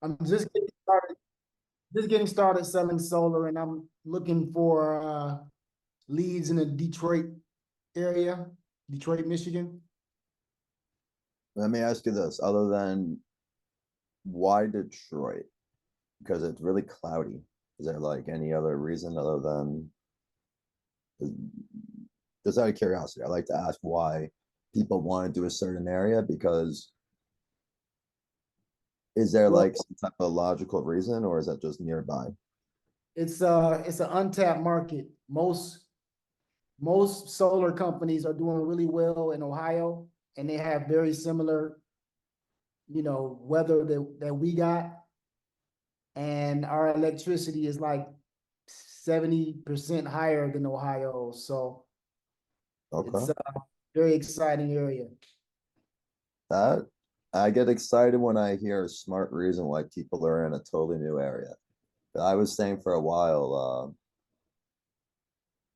I'm just getting started selling solar, and I'm looking for leads in the Detroit area, Detroit, Michigan. Let me ask you this, other than why Detroit? Because it's really cloudy. Is there like any other reason other than just out of curiosity? I like to ask why people want to do a certain area because is there Well, like some type of logical reason or is that just nearby? it's an untapped market. Most solar companies are doing really well in Ohio, and they have very similar, weather that we got. And our electricity is like 70% higher than Ohio. So it's Okay. a very exciting area. That I get excited when I hear a smart reason why people are in a totally new area. I was saying for a while,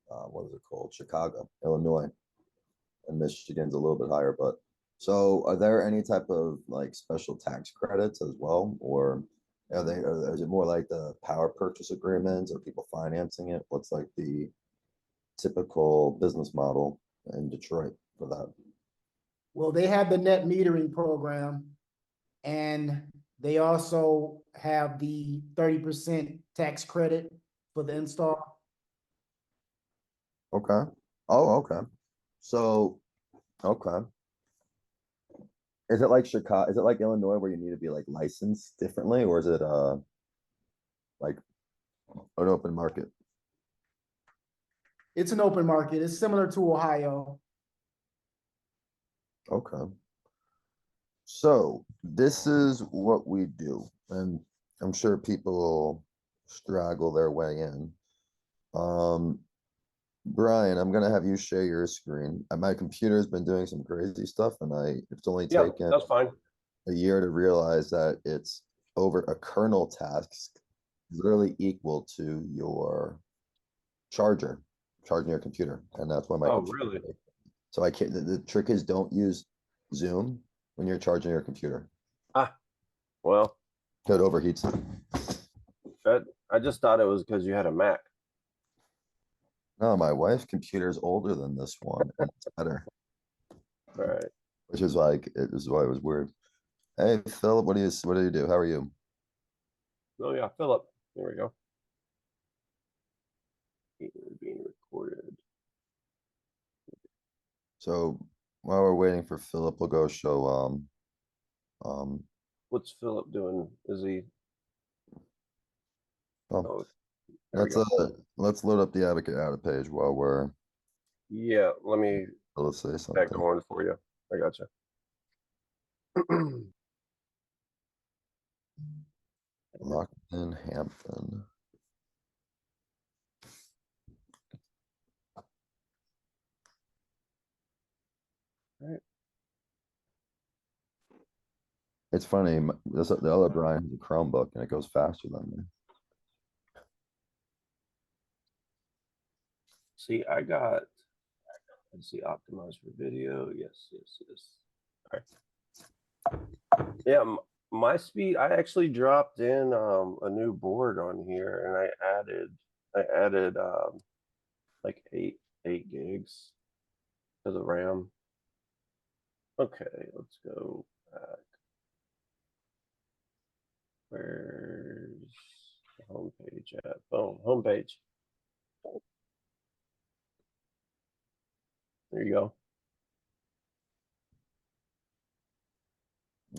what is it called? Chicago, Illinois, and Michigan's a little bit higher. But so, are there any type of like special tax credits as well, or is it more like the power purchase agreements? Or people financing it? What's like the typical business model in Detroit for that? Well, they have the net metering program, and they also have the 30% tax credit for the install. Okay. Oh, okay. So, okay. Is it like Chicago? Is it like Illinois where you need to be like licensed differently, or is it like an open market? It's an open market. It's similar to Ohio. Okay. So this is what we do, and I'm sure people will straggle their way in. Um, Brian, I'm gonna have you share your screen. My computer's been doing some crazy stuff, and it's only Yeah, taken that's fine. a year to realize that it's over a kernel task literally equal to your charging your computer, and that's why my Oh, computer. really? So I can't. The trick is don't use Zoom when you're charging your computer. Ah, well, It overheats. I just thought it was because you had a Mac. No, my wife's computer is older than this one, and it's better, All right. which is like it is why it was weird. Hey, Philip, what do you do? How are you? Oh, yeah, Philip. Here we go. Being recorded. So while we're waiting for Philip, we'll go show um What's Philip doing? Is he? well, Oh, there we go. let's load up the Avocadata page while we're Yeah, let me let's say get something. going for you. I got you. Lockton Hampton. All right. It's funny, the other Brian has a Chromebook and it goes faster than me. See, let's see, optimize for video. Yes. All right. Yeah, my speed, I actually dropped in a new board on here and I added like eight gigs to the RAM. Okay, let's go back. Where's the home page at? Boom, home page. There you go.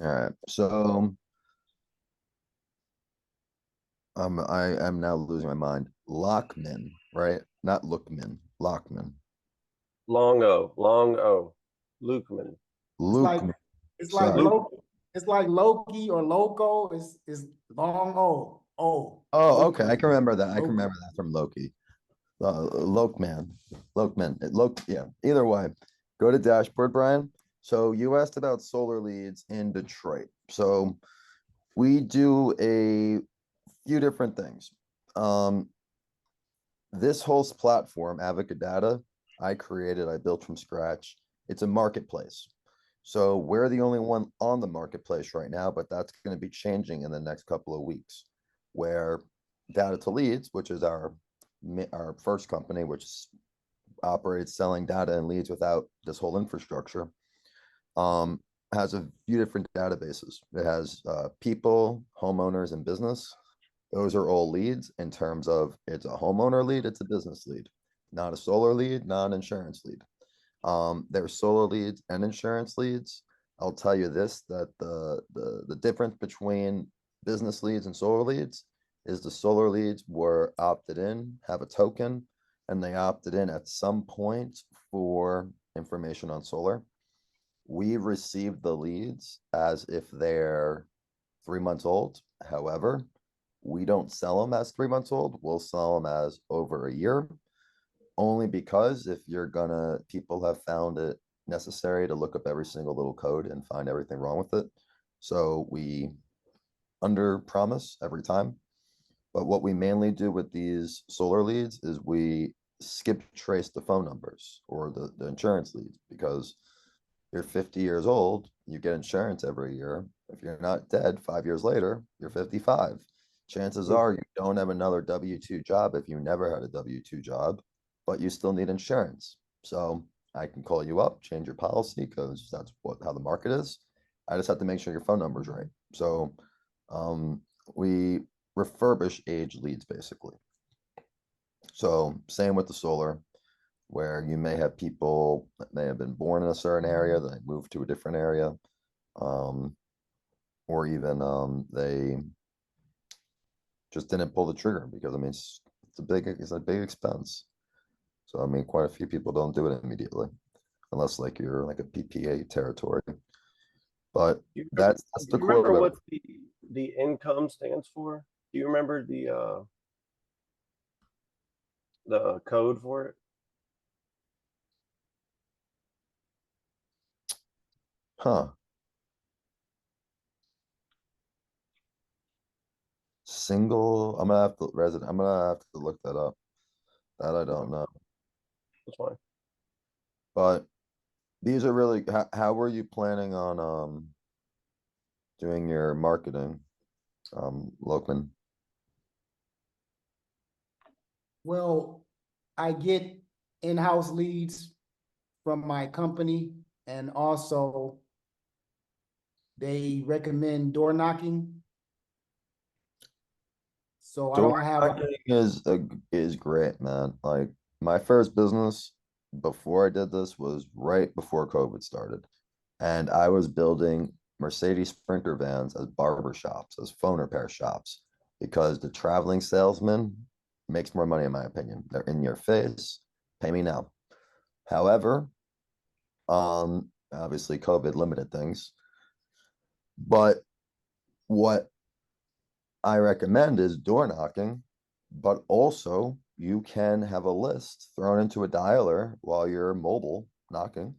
All right, so I am now losing my mind. Lockman, right? Not Lookman. Lockman. Long O. Lukeman. It's like Lukeman. it's like Sorry. Loki. It's like Loki or Loco. Is long O. Oh. Oh, okay. I can remember that. I can Loki. remember that from Loki. Lokeman. Lokeman. Yeah. Either way, go to dashboard, Brian. So you asked about solar leads in Detroit. So we do a few different things. This whole platform, Avocadata, I built from scratch. It's a marketplace. So we're the only one on the marketplace right now, but that's going to be changing in the next couple of weeks. Where DatatoLeads, which is our first company, which operates selling data and leads without this whole infrastructure, has a few different databases. It has people, homeowners, and business. Those are all leads in terms of it's a homeowner lead, it's a business lead, not a solar lead, not an insurance lead. There's solar leads and insurance leads. I'll tell you this, that the difference between business leads and solar leads is the solar leads were opted in, have a token, and they opted in at some point for information on solar. We received the leads as if they're 3 months old. However, we don't sell them as 3 months old. We'll sell them as over a year, only because if you're gonna, people have found it necessary to look up every single little code and find everything wrong with it. So we under promise every time. But what we mainly do with these solar leads is we skip trace the phone numbers or the insurance leads, because you're 50 years old, you get insurance every year. If you're not dead 5 years later, you're 55. Chances are you don't have another W-2 job if you never had a W-2 job, but you still need insurance. So I can call you up, change your policy, because that's how the market is. I just have to make sure your phone number is right. So we refurbish age leads basically. So same with the solar, where you may have people that may have been born in a certain area, then they move to a different area, or even they just didn't pull the trigger because I mean it's a big expense. So I mean quite a few people don't do it immediately, unless like you're like a PPA territory. But that's the Do you remember core. what the income stands for? Do you remember the code for it? Huh. Single, I'm gonna have to look that up. That I don't know. That's fine. But these are really, how were you planning on doing your marketing, Lokman? Well, I get in-house leads from my company, and also they recommend door knocking. So I don't have, Is great, man. Like my first business before I did this was right before COVID started. And I was building Mercedes Sprinter vans as barber shops, as phone repair shops, because the traveling salesman makes more money, in my opinion. They're in your face, pay me now. However, obviously COVID limited things. But what I recommend is door knocking, but also you can have a list thrown into a dialer while you're mobile knocking.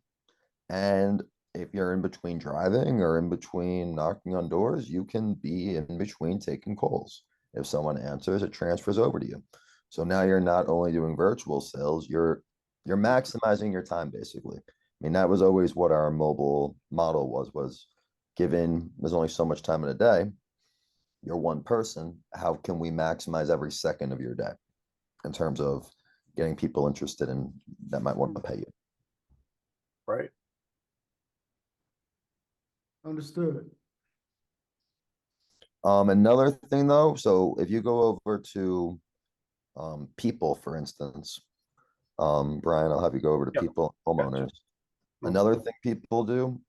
And if you're in between driving or in between knocking on doors, you can be in between taking calls. If someone answers, it transfers over to you. So now you're not only doing virtual sales, you're maximizing your time basically. I mean, that was always what our mobile model was given there's only so much time in a day. You're one person. How can we maximize every second of your day in terms of getting people interested in that might want to pay you? Right. understood. Another thing though, so if you go over to people, for instance, Brian, I'll have you go over to Yep. people, homeowners. Mhm. Another thing people do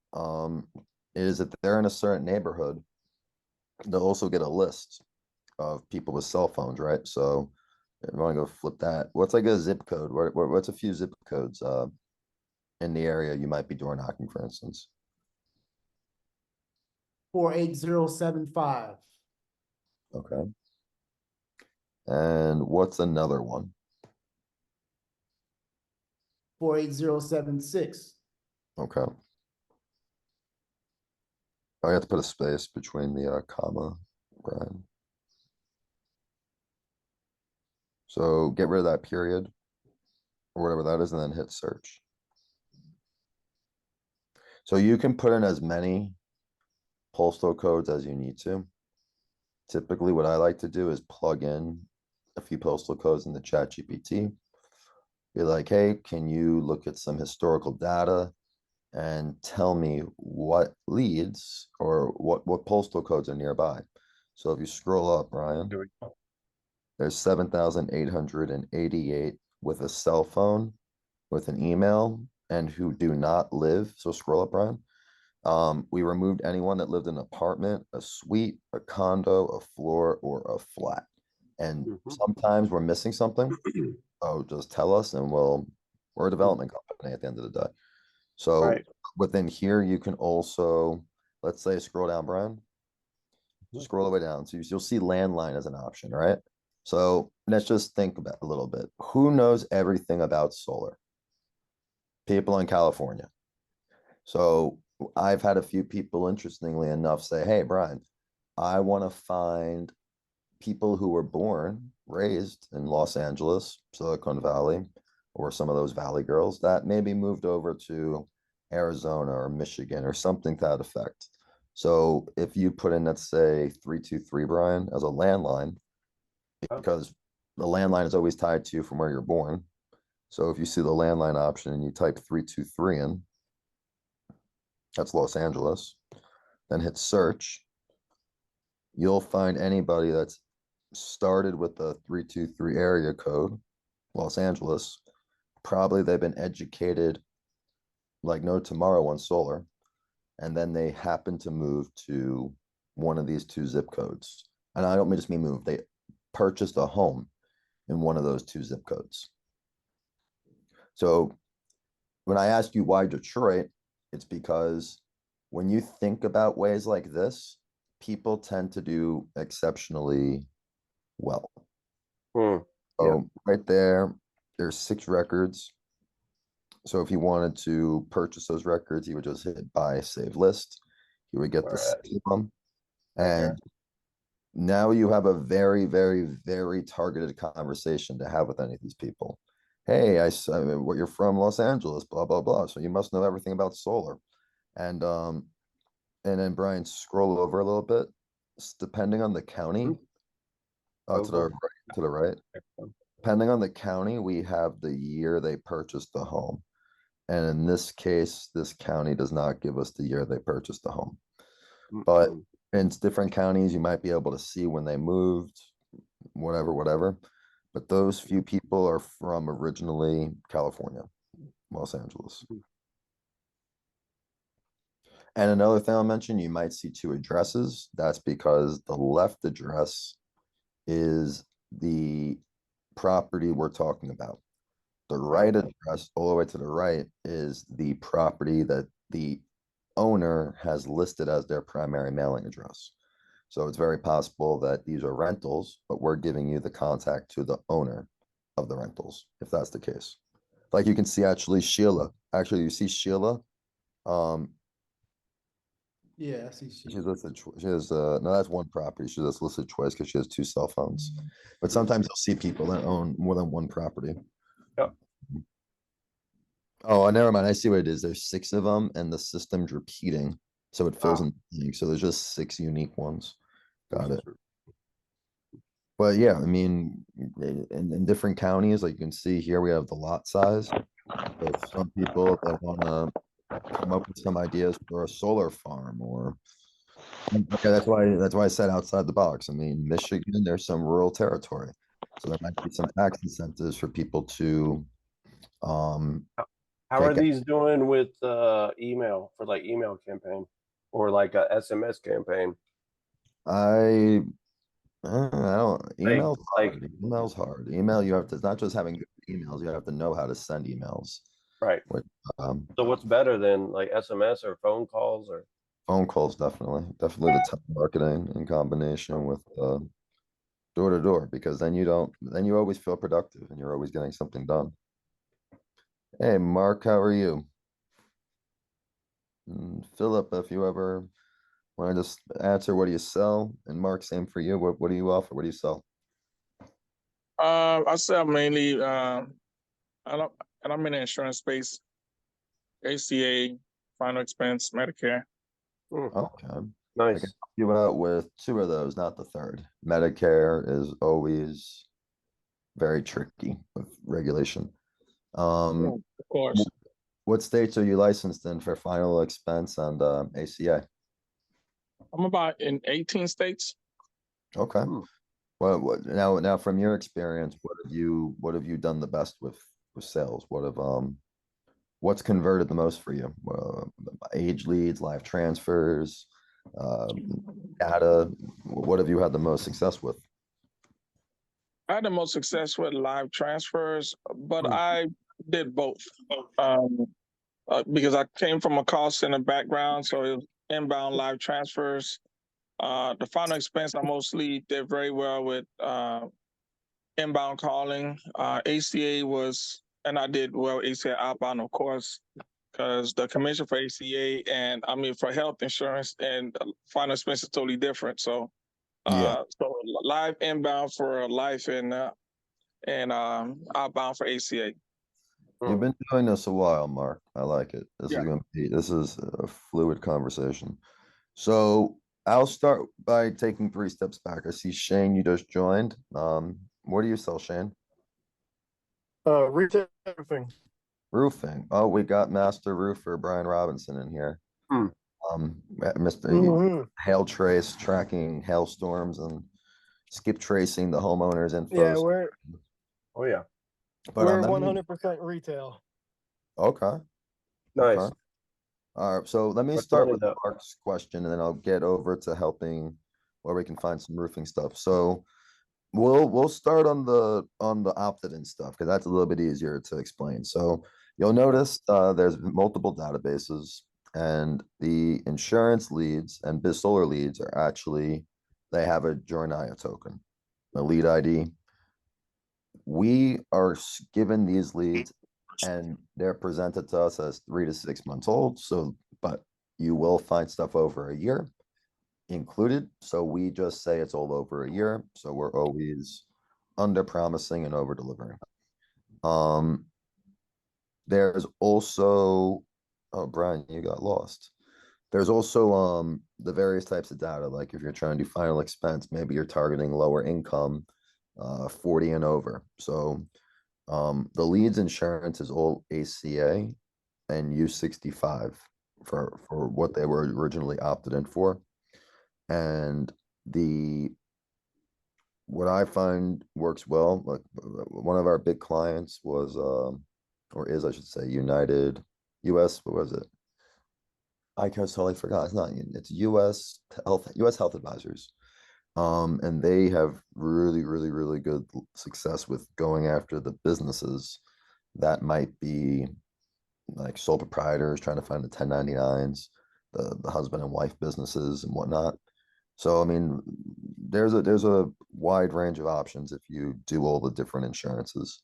is if they're in a certain neighborhood, they'll also get a list of people with cell phones, right? So if you want to go flip that, what's like a zip code? What's a few zip codes in the area you might be door knocking, for instance? 48075. Okay. And what's another one? 48076. Okay. I have to put a space between the comma, Brian. So get rid of that period or whatever that is, and then hit search. So you can put in as many postal codes as you need to. Typically, what I like to do is plug in a few postal codes in the chat GPT. Be like, hey, can you look at some historical data and tell me what leads or what postal codes are nearby? So if you scroll up, Brian, Here we go. there's 7,888 with a cell phone, with an email, and who do not live. So scroll up, Brian. We removed anyone that lived in an apartment, a suite, a condo, a floor, or a flat. And sometimes we're missing something. So just tell us and we're a development company at the end of the day. So Right. within here, you can also, let's say, scroll down, Brian. Scroll all the way down. So you'll see landline as an option, right? So let's just think about a little bit. Who knows everything about solar? People in California. So I've had a few people, interestingly enough, say, hey, Brian, I want to find people who were born, raised in Los Angeles, Silicon Valley, or some of those Valley girls that maybe moved over to Arizona or Michigan or something to that effect. So if you put in, let's say, 323, Brian, as a landline, because the landline is always tied to you from where you're born. So if you see the landline option and you type 323 in, that's Los Angeles, then hit search, you'll find anybody that's started with the 323 area code, Los Angeles. Probably they've been educated like no tomorrow on solar, and then they happen to move to one of these two zip codes. And I don't just mean move, they purchased a home in one of those two zip codes. So when I ask you why Detroit, it's because when you think about ways like this, people tend to do exceptionally well. So right there, there's 6 records. So if he wanted to purchase those records, he would just hit buy, save list. He would get the 6 of them. And now you have a very, very, very targeted conversation to have with any of these people. Hey, I mean, you're from Los Angeles, blah, blah, blah. So you must know everything about solar. And then Brian, scroll over a little bit. Depending on the county, to the right. Depending on the county, we have the year they purchased the home. And in this case, this county does not give us the year they purchased the home. But in different counties, you might be able to see when they moved, whatever. But those few people are from originally California, Los Angeles. And another thing I'll mention, you might see 2 addresses. That's because the left address is the property we're talking about. The right address, all the way to the right, is the property that the owner has listed as their primary mailing address. So it's very possible that these are rentals, but we're giving you the contact to the owner of the rentals, if that's the case. Like you can see actually Sheila. Actually, you see Sheila. Yeah, I see. She's listed. She has no, that's one property. She's just listed twice because she has 2 cell phones. But sometimes you'll see people that own more than one property. Yep. Oh, never mind. I see what it is. There's 6 of them, and the system's repeating, so it fills in. So there's just 6 unique ones. Got it. But yeah, I mean, in different counties, like you can see here, we have the lot size. So some people that want to come up with some ideas for a solar farm, or okay, that's why I said outside the box. I mean, Michigan, there's some rural territory, so there might be some tax incentives for people to How are these doing with email for like email campaign or like a SMS campaign? I don't. Email's Like hard. Email's hard. Email, you have to. It's not just having good emails. You have to know how to send emails. right. Which, So what's better than like SMS or phone calls or? phone calls, definitely the telemarketing in combination with door to door, because then you always feel productive and you're always getting something done. Hey, Mark, how are you? Philip, if you ever want to just answer, what do you sell? And Mark, same for you. What do you offer? What do you sell? I sell mainly I'm in the insurance space, ACA, final expense, Medicare. Okay. I Nice. can help you out with two of those, not the third. Medicare is always very tricky with regulation. Of course. What states are you licensed in for final expense and ACA? I'm about in 18 states. Okay. Hmm. What now from your experience, what have you done the best with sales? What's converted the most for you? Age leads, live transfers, data. What have you had the most success with? I had the most success with live transfers, but Hmm. I did both. Because I came from a call center background, so it was inbound live transfers. The final expense, I mostly did very well with inbound calling. ACA was, and I did well ACA outbound, of course, because the commission for ACA and I mean for health insurance and final expense is totally different. So, Yeah. so live inbound for life and outbound for ACA. You've been doing this a while, Mark. I like it. Yeah. This is a fluid conversation. So I'll start by taking 3 steps back. I see Shane, you just joined. What do you sell, Shane? Retail roofing. Roofing. Oh, we got Master Roofer Brian Robinson in here. Hmm. Mr. Mhm. Hail Trace tracking hailstorms and skip tracing the homeowners info. Yeah, we're Oh yeah. But we're that 100% retail. okay. Nice. Okay. All right. So let me Much start money, with though. Mark's question, and then I'll get over to helping where we can find some roofing stuff. So we'll start on the opt-in stuff because that's a little bit easier to explain. So you'll notice there's multiple databases, and the insurance leads and biz solar leads are actually they have a Jornaya token, a lead ID. We are given these leads and they're presented to us as 3 to 6 months old. So, but you will find stuff over a year included. So we just say it's all over a year. So we're always under promising and over delivering. There's also, oh, Brian, you got lost. There's also the various types of data. Like if you're trying to do final expense, maybe you're targeting lower income, 40 and over. So the leads insurance is all ACA and U65 for what they were originally opted in for. And what I find works well, like one of our big clients was or is, I should say, United US, what was it? I totally forgot. It's not, it's US Health Advisors. And they have really good success with going after the businesses that might be like sole proprietors trying to find the 1099s, the husband and wife businesses and whatnot. So I mean, there's a wide range of options if you do all the different insurances.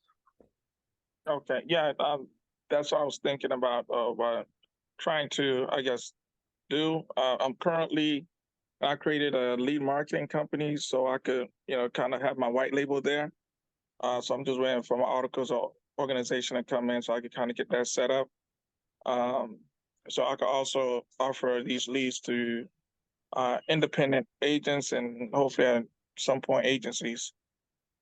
Okay. Yeah. That's what I was thinking about trying to, I guess, do. I created a lead marketing company so I could, kind of have my white label there. So I'm just waiting for my articles or organization to come in so I could kind of get that set up. So I could also offer these leads to independent agents and hopefully at some point agencies.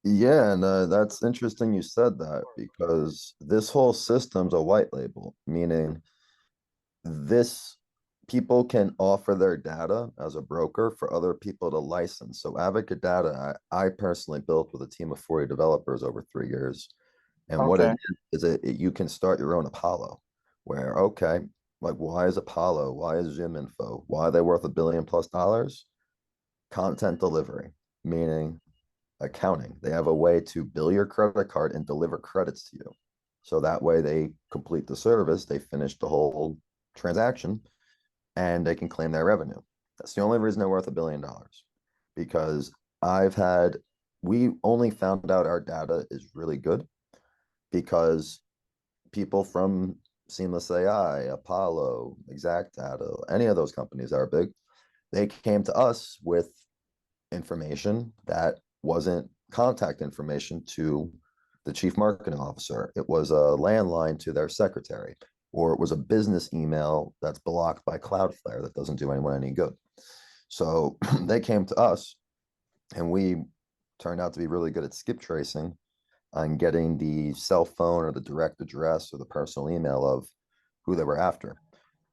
Yeah, and that's interesting you said that because this whole system's a white label, meaning this people can offer their data as a broker for other people to license. So Avocadata, I personally built with a team of 40 developers over 3 years. And what Okay. it is you can start your own Apollo where, okay, like why is Apollo? Why is Zoom Info? Why are they worth $1 billion+ dollars? Content delivery, meaning accounting. They have a way to bill your credit card and deliver credits to you. So that way they complete the service, they finish the whole transaction, and they can claim their revenue. That's the only reason they're worth $1 billion. Because we only found out our data is really good because people from Seamless AI, Apollo, Exact Data, any of those companies that are big, they came to us with information that wasn't contact information to the chief marketing officer. It was a landline to their secretary or it was a business email that's blocked by Cloudflare that doesn't do anyone any good. So they came to us, and we turned out to be really good at skip tracing on getting the cell phone or the direct address or the personal email of who they were after.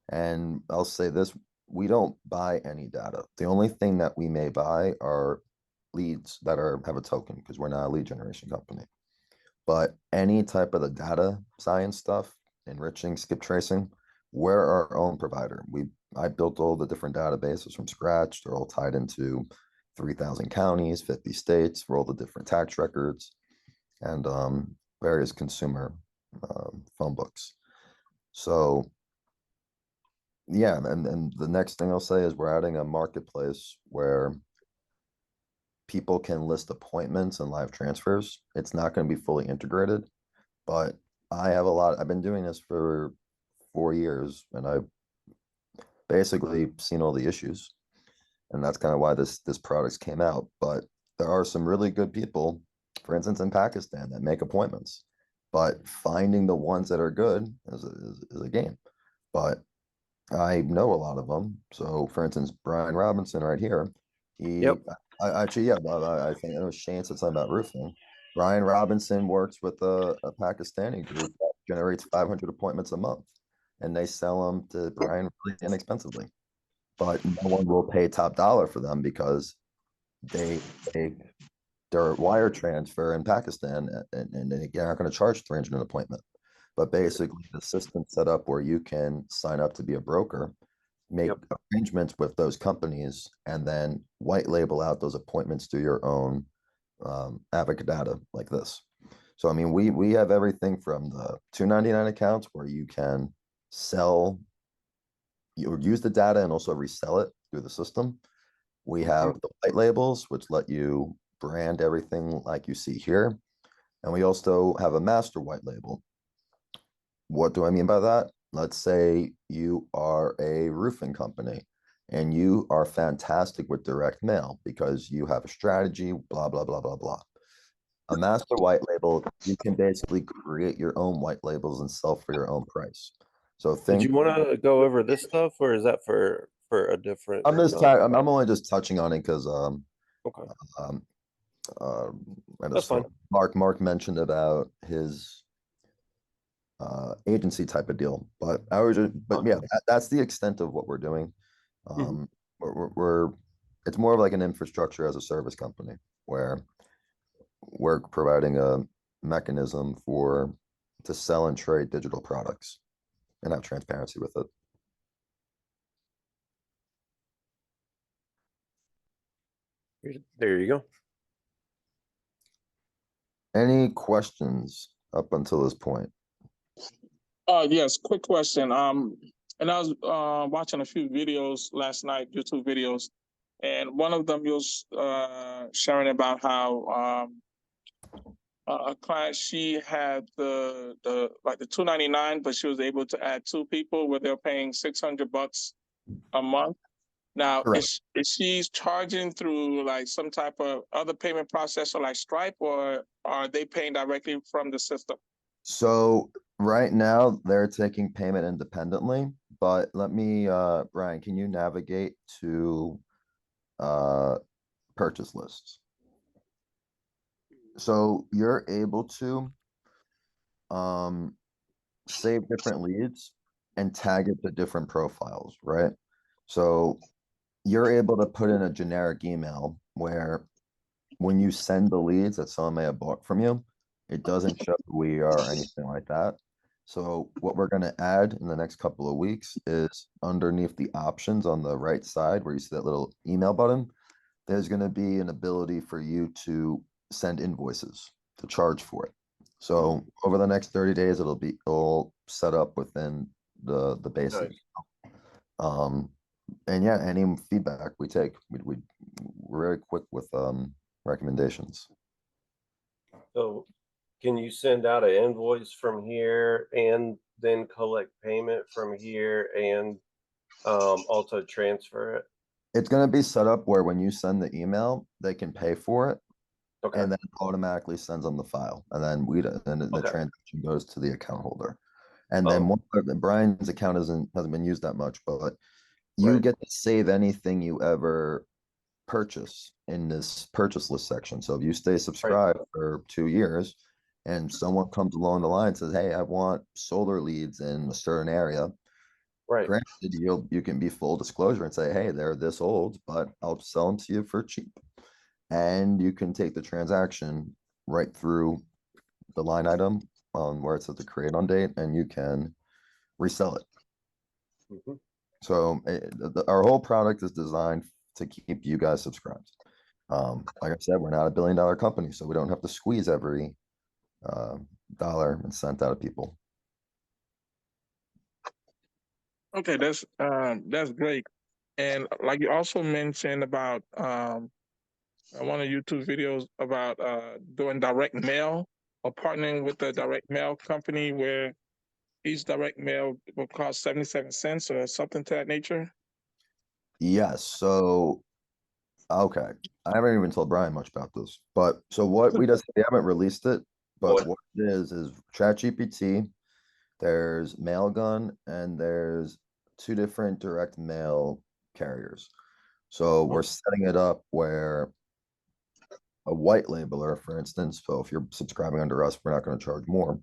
And I'll say this, we don't buy any data. The only thing that we may buy are leads that have a token, because we're not a lead generation company. But any type of the data science stuff, enriching, skip tracing, we're our own provider. I built all the different databases from scratch. They're all tied into 3,000 counties, 50 states, for all the different tax records, and various consumer phone books. So yeah, and the next thing I'll say is we're adding a marketplace where people can list appointments and live transfers. It's not going to be fully integrated, but I've been doing this for 4 years, and I've basically seen all the issues. And that's kind of why this product came out. But there are some really good people, for instance, in Pakistan, that make appointments. But finding the ones that are good is a game. But I know a lot of them. So, for instance, Brian Robinson right here, Yep. I think I know Shane said something about roofing. Brian Robinson works with a Pakistani group that generates 500 appointments a month, and they sell them to Brian really inexpensively. But no one will pay top dollar for them because they take their wire transfer in Pakistan, and they aren't going to charge 300 an appointment. But basically, the system set up where you can sign up to be a broker, make arrangements with those companies, and then white label out those appointments through your own Avocadata like this. So, I mean, we have everything from the 299 accounts where you can sell, you use the data and also resell it through the system. We have the white labels, which let you brand everything like you see here. And we also have a master white label. What do I mean by that? Let's say you are a roofing company and you are fantastic with direct mail because you have a strategy, blah, blah, blah, blah, blah. A master white label, you can basically create your own white labels and sell for your own price. So Did you want to go over this stuff, or is that for a different? I'm only just touching on it because Okay. and That's fine. Mark mentioned about his agency type of deal, but yeah, that's the extent of what we're doing. It's more of like an infrastructure as a service company where we're providing a mechanism to sell and trade digital products and have transparency with it. There you go. Any questions up until this point? Yes, quick question. And I was watching a few videos last night, YouTube videos, and one of them was sharing about how a client, she had the 299, but she was able to add 2 people where they're paying $600 a month. Now, is she charging through like some type of other payment processor like Stripe, or are they paying directly from the system? So right now they're taking payment independently, but let me, Brian, can you navigate to purchase lists? So you're able to save different leads and tag it to different profiles, right? So you're able to put in a generic email where when you send the leads that someone may have bought from you, it doesn't show who we are or anything like that. So what we're going to add in the next couple of weeks is underneath the options on the right side where you see that little email button, there's going to be an ability for you to send invoices to charge for it. So over the next 30 days, it'll be all set up within the basic. Nice. And yeah, any feedback we take, we're very quick with recommendations. So can you send out an invoice from here and then collect payment from here and also transfer it? It's going to be set up where when you send the email, they can pay for it. Okay. And then it automatically sends them the file. And then the transaction goes to the account holder. And then Oh. Brian's account hasn't been used that much, but you Right. get to save anything you ever purchase in this purchase list section. So if you stay subscribed for 2 years and someone comes along the line and says, hey, I want solar leads in a certain area, Right. granted, you can be full disclosure and say, hey, they're this old, but I'll sell them to you for cheap. And you can take the transaction right through the line item on where it says to create on date, and you can resell it. Mhm. So our whole product is designed to keep you guys subscribed. Like I said, we're not $1 billion company, so we don't have to squeeze every dollar and cent out of people. Okay, that's great. And like you also mentioned about one of YouTube videos about doing direct mail or partnering with a direct mail company where each direct mail will cost 77 cents or something to that nature. Yes. So, okay. I haven't even told Brian much about this, but so what we haven't released it, but what it is ChatGPT, there's Mailgun, and there's 2 different direct mail carriers. So we're setting it up where a white labeler, for instance, so if you're subscribing under us, we're not going to charge more,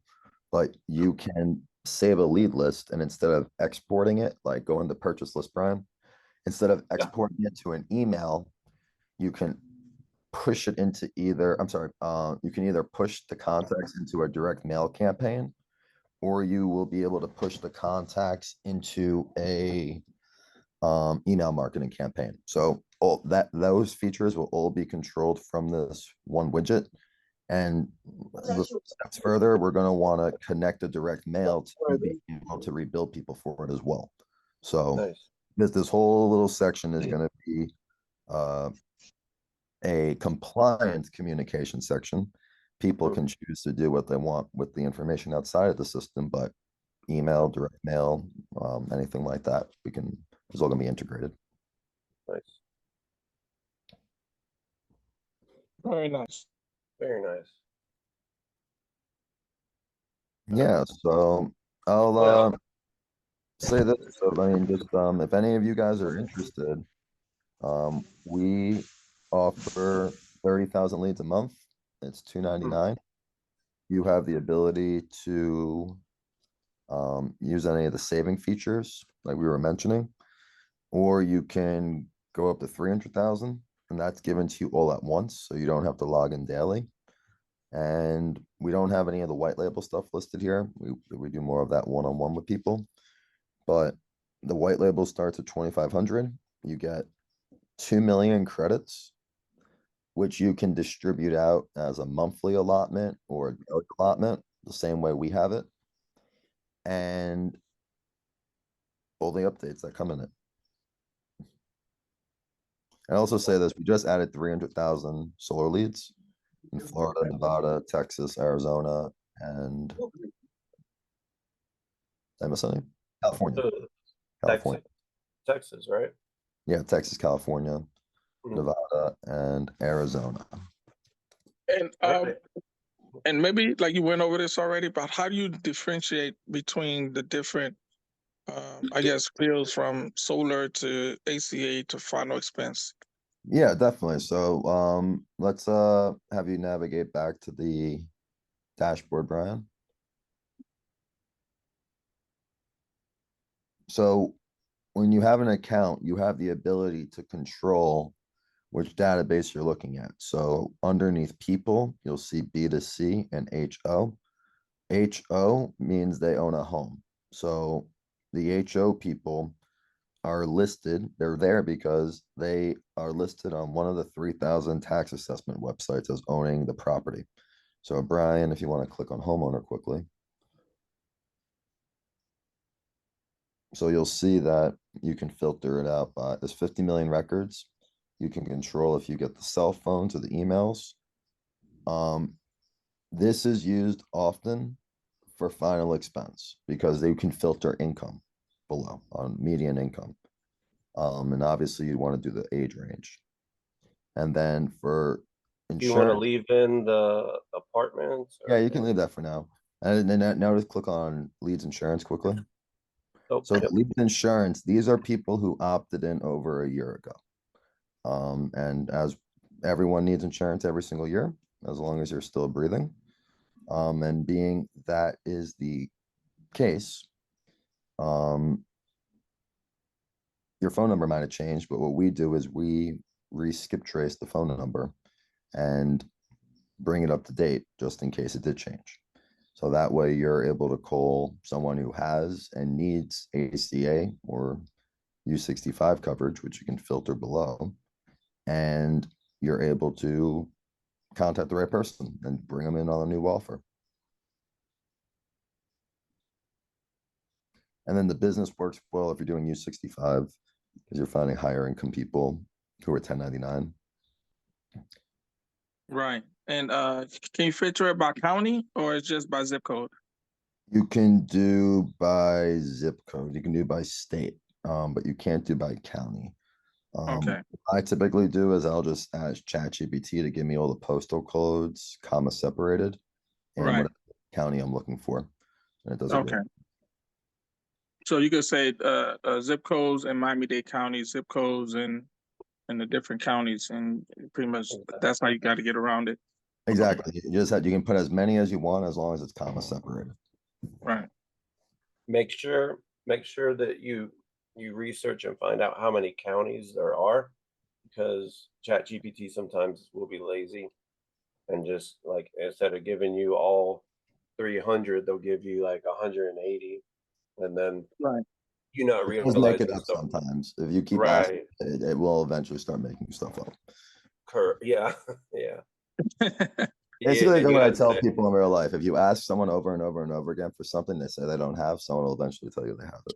but you can save a lead list, and instead of exporting it, like go into purchase list, Brian, instead of exporting it to an email, you can push it into you can either push the contacts into a direct mail campaign, or you will be able to push the contacts into a email marketing campaign. So those features will all be controlled from this one widget. And the steps further, we're going to want to connect a direct mail to be able to rebuild people for it as well. So Nice. this whole little section is going to be a compliant communication section. People can choose to do what they want with the information outside of the system, but email, direct mail, anything like that, it's all going to be integrated. Nice. Very nice. Very nice. Yeah, so I'll say this. So I mean, just if any of you guys are interested, we offer 30,000 leads a month. It's $2.99. You have the ability to use any of the saving features like we were mentioning, or you can go up to 300,000, and that's given to you all at once, so you don't have to log in daily. And we don't have any of the white label stuff listed here. We do more of that one-on-one with people, but the white label starts at 2,500. You get 2 million credits, which you can distribute out as a monthly allotment or a daily allotment, the same way we have it, and all the updates that come in it. And also say this, we just added 300,000 solar leads in Florida, Nevada, Texas, Arizona, and am I saying California? California. Texas, right? Yeah, Texas, California, Nevada, and Arizona. And maybe like you went over this already, but how do you differentiate between the different I guess fields from solar to ACA to final expense? Yeah, definitely. So let's have you navigate back to the dashboard, Brian. So when you have an account, you have the ability to control which database you're looking at. So underneath people, you'll see B2C and HO. HO means they own a home. So the HO people are listed, they're there because they are listed on one of the 3,000 tax assessment websites as owning the property. So Brian, if you want to click on homeowner quickly. So you'll see that you can filter it out by, there's 50 million records. You can control if you get the cell phones or the emails. This is used often for final expense because they can filter income below on median income. And obviously you want to do the age range. And then for Do you want to insurance, leave in the apartments? yeah, you can leave that for now. And then now just click on leads insurance quickly. Oh, So yep. leads insurance, these are people who opted in over a year ago. And as everyone needs insurance every single year, as long as you're still breathing. And being that is the case, your phone number might have changed, but what we do is we skip trace the phone number and bring it up to date just in case it did change. So that way you're able to call someone who has and needs ACA or U65 coverage, which you can filter below, and you're able to contact the right person and bring them in on a new offer. And then the business works well if you're doing U65 because you're finding higher income people who are 1099. Right. And can you filter it by county or it's just by zip code? You can do by zip code, you can do by state, but you can't do by county. Okay. What I typically do is I'll just ask ChatGPT to give me all the postal codes, comma separated, and Right. what county I'm looking for. And it does it Okay. really. So you could say zip codes in Miami-Dade County, zip codes in the different counties, and pretty much that's how you got to get around it. Exactly. You can put as many as you want as long as it's comma separated. Right. Make sure that you research and find out how many counties there are, because ChatGPT sometimes will be lazy and just like instead of giving you all 300, they'll give you like 180, and then Right. you not Just make realizing it up stuff. sometimes. If you keep asking, Right. it will eventually start making stuff up. Yeah. Yeah. Basically, And you what I gotta tell say, people in real life, if you ask someone over and over and over again for something they say they don't have, someone will eventually tell you they have it.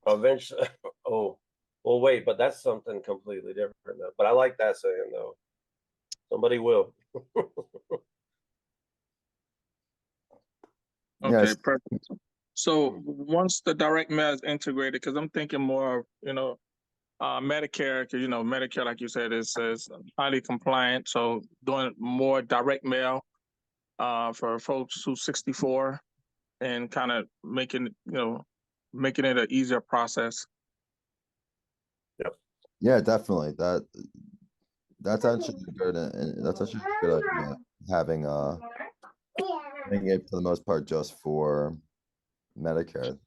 eventually, oh, well, wait, but that's something completely different. Though. But I like that saying though. Somebody will. Okay, Yes. perfect. So once the direct mail is integrated, because I'm thinking more of, Medicare, because, Medicare, like you said, is highly compliant. So doing more direct mail for folks who's 64 and kind of making it an easier process. Yeah, definitely. That's actually good. And that's actually a good idea. Having it for the most part just for Medicare.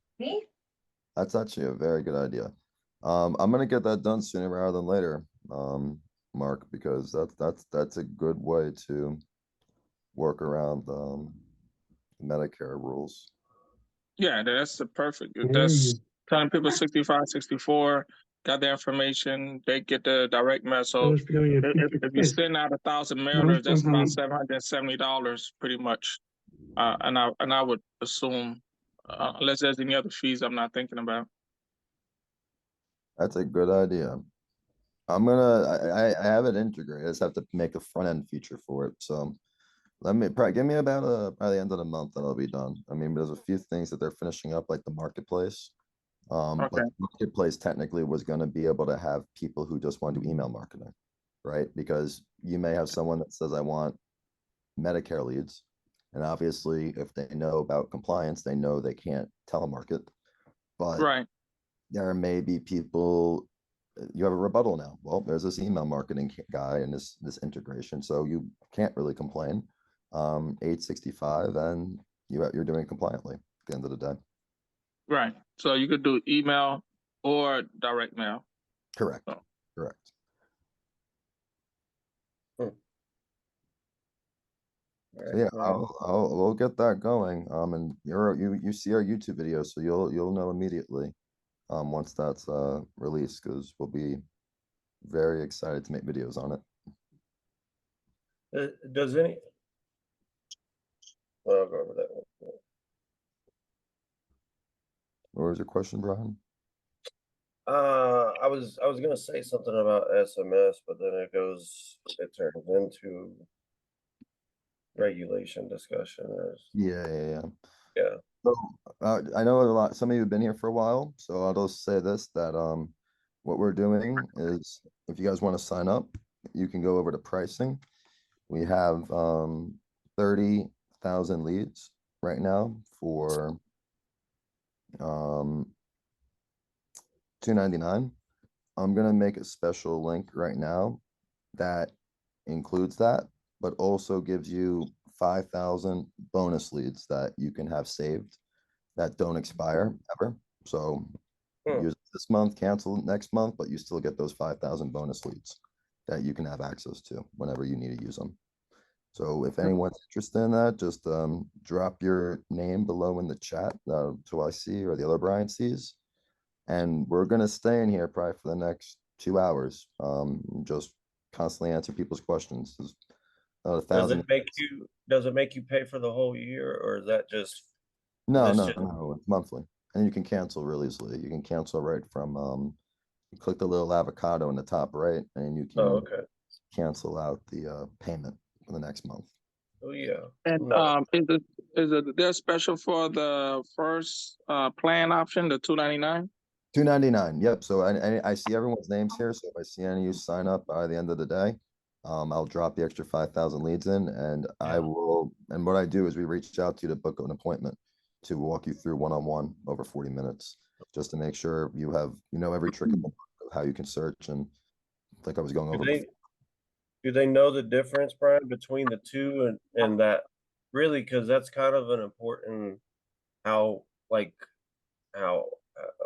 That's actually a very good idea. I'm gonna get that done sooner rather than later, Mark, because that's a good way to work around Medicare rules. Yeah, that's the perfect. That's telling people 65, 64, got the information, they get the direct mail. So if you send out 1,000 mailers, that's about $770 pretty much. And I would assume, unless there's any other fees I'm not thinking about. That's a good idea. I have it integrated. I just have to make a front end feature for it. So probably give me about by the end of the month that'll be done. I mean, there's a few things that they're finishing up, like the marketplace. But Okay. the marketplace technically was going to be able to have people who just want to do email marketing, right? Because you may have someone that says, I want Medicare leads. And obviously, if they know about compliance, they know they can't telemarket. But Right. there may be people, you have a rebuttal now. Well, there's this email marketing guy and this integration. So you can't really complain. 865, and you're doing it compliantly at the end of the day. Right. So you could do email or direct mail. Correct. Oh. Correct. So yeah, we'll get that going. And you see our YouTube video, so you'll know immediately once that's released, because we'll be very excited to make videos on it. Does any? Well, I'll go over that one. What was your question, Brian? I was gonna say something about SMS, but then it turns into regulation discussion. Yeah. Yeah. So I know some of you have been here for a while, so I'll just say this, that what we're doing is, if you guys want to sign up, you can go over to pricing. We have 30,000 leads right now for $2.99. I'm gonna make a special link right now that includes that, but also gives you 5,000 bonus leads that you can have saved that don't expire ever. So use it this month, cancel next month, but you still get those 5,000 bonus leads that you can have access to whenever you need to use them. So if anyone's interested in that, just drop your name below in the chat so I see or the other Brian sees. And we're gonna stay in here probably for the next 2 hours. Just constantly answer people's questions. There's about 1,000. Does it make you pay for the whole year, or is that just No, this no, just- no, it's monthly. And you can cancel really easily. You can cancel right from you click the little avocado in the top right, and you can okay. cancel out the payment for the next month. Oh yeah. And No. is it they're special for the first plan option, the $2.99? $2.99. Yep. So I see everyone's names here. So if I see any of you sign up by the end of the day, I'll drop the extra 5,000 leads in, and I will. And what I do is we reach out to you to book an appointment to walk you through one-on-one over 40 minutes, just to make sure you know every trick of how you can search. And like I was going over before. Do they know the difference, Brian, between the two, and that really, because that's kind of an important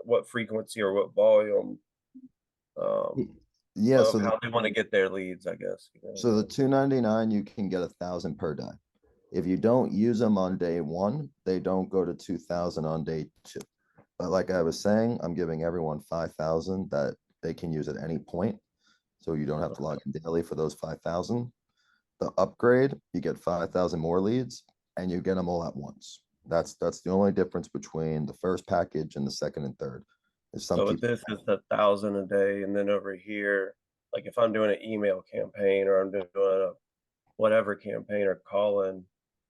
what frequency or what volume Yeah, of so how they want to get their leads, I guess. so the $2.99 you can get 1,000 per day. If you don't use them on day one, they don't go to 2,000 on day two. But like I was saying, I'm giving everyone 5,000 that they can use at any point. So you don't have to log in daily for those 5,000. The upgrade, you get 5,000 more leads and you get them all at once. That's the only difference between the first package and the second and third. So with this is 1,000 a day, and then over here, like if I'm doing an email campaign or I'm doing a whatever campaign or calling,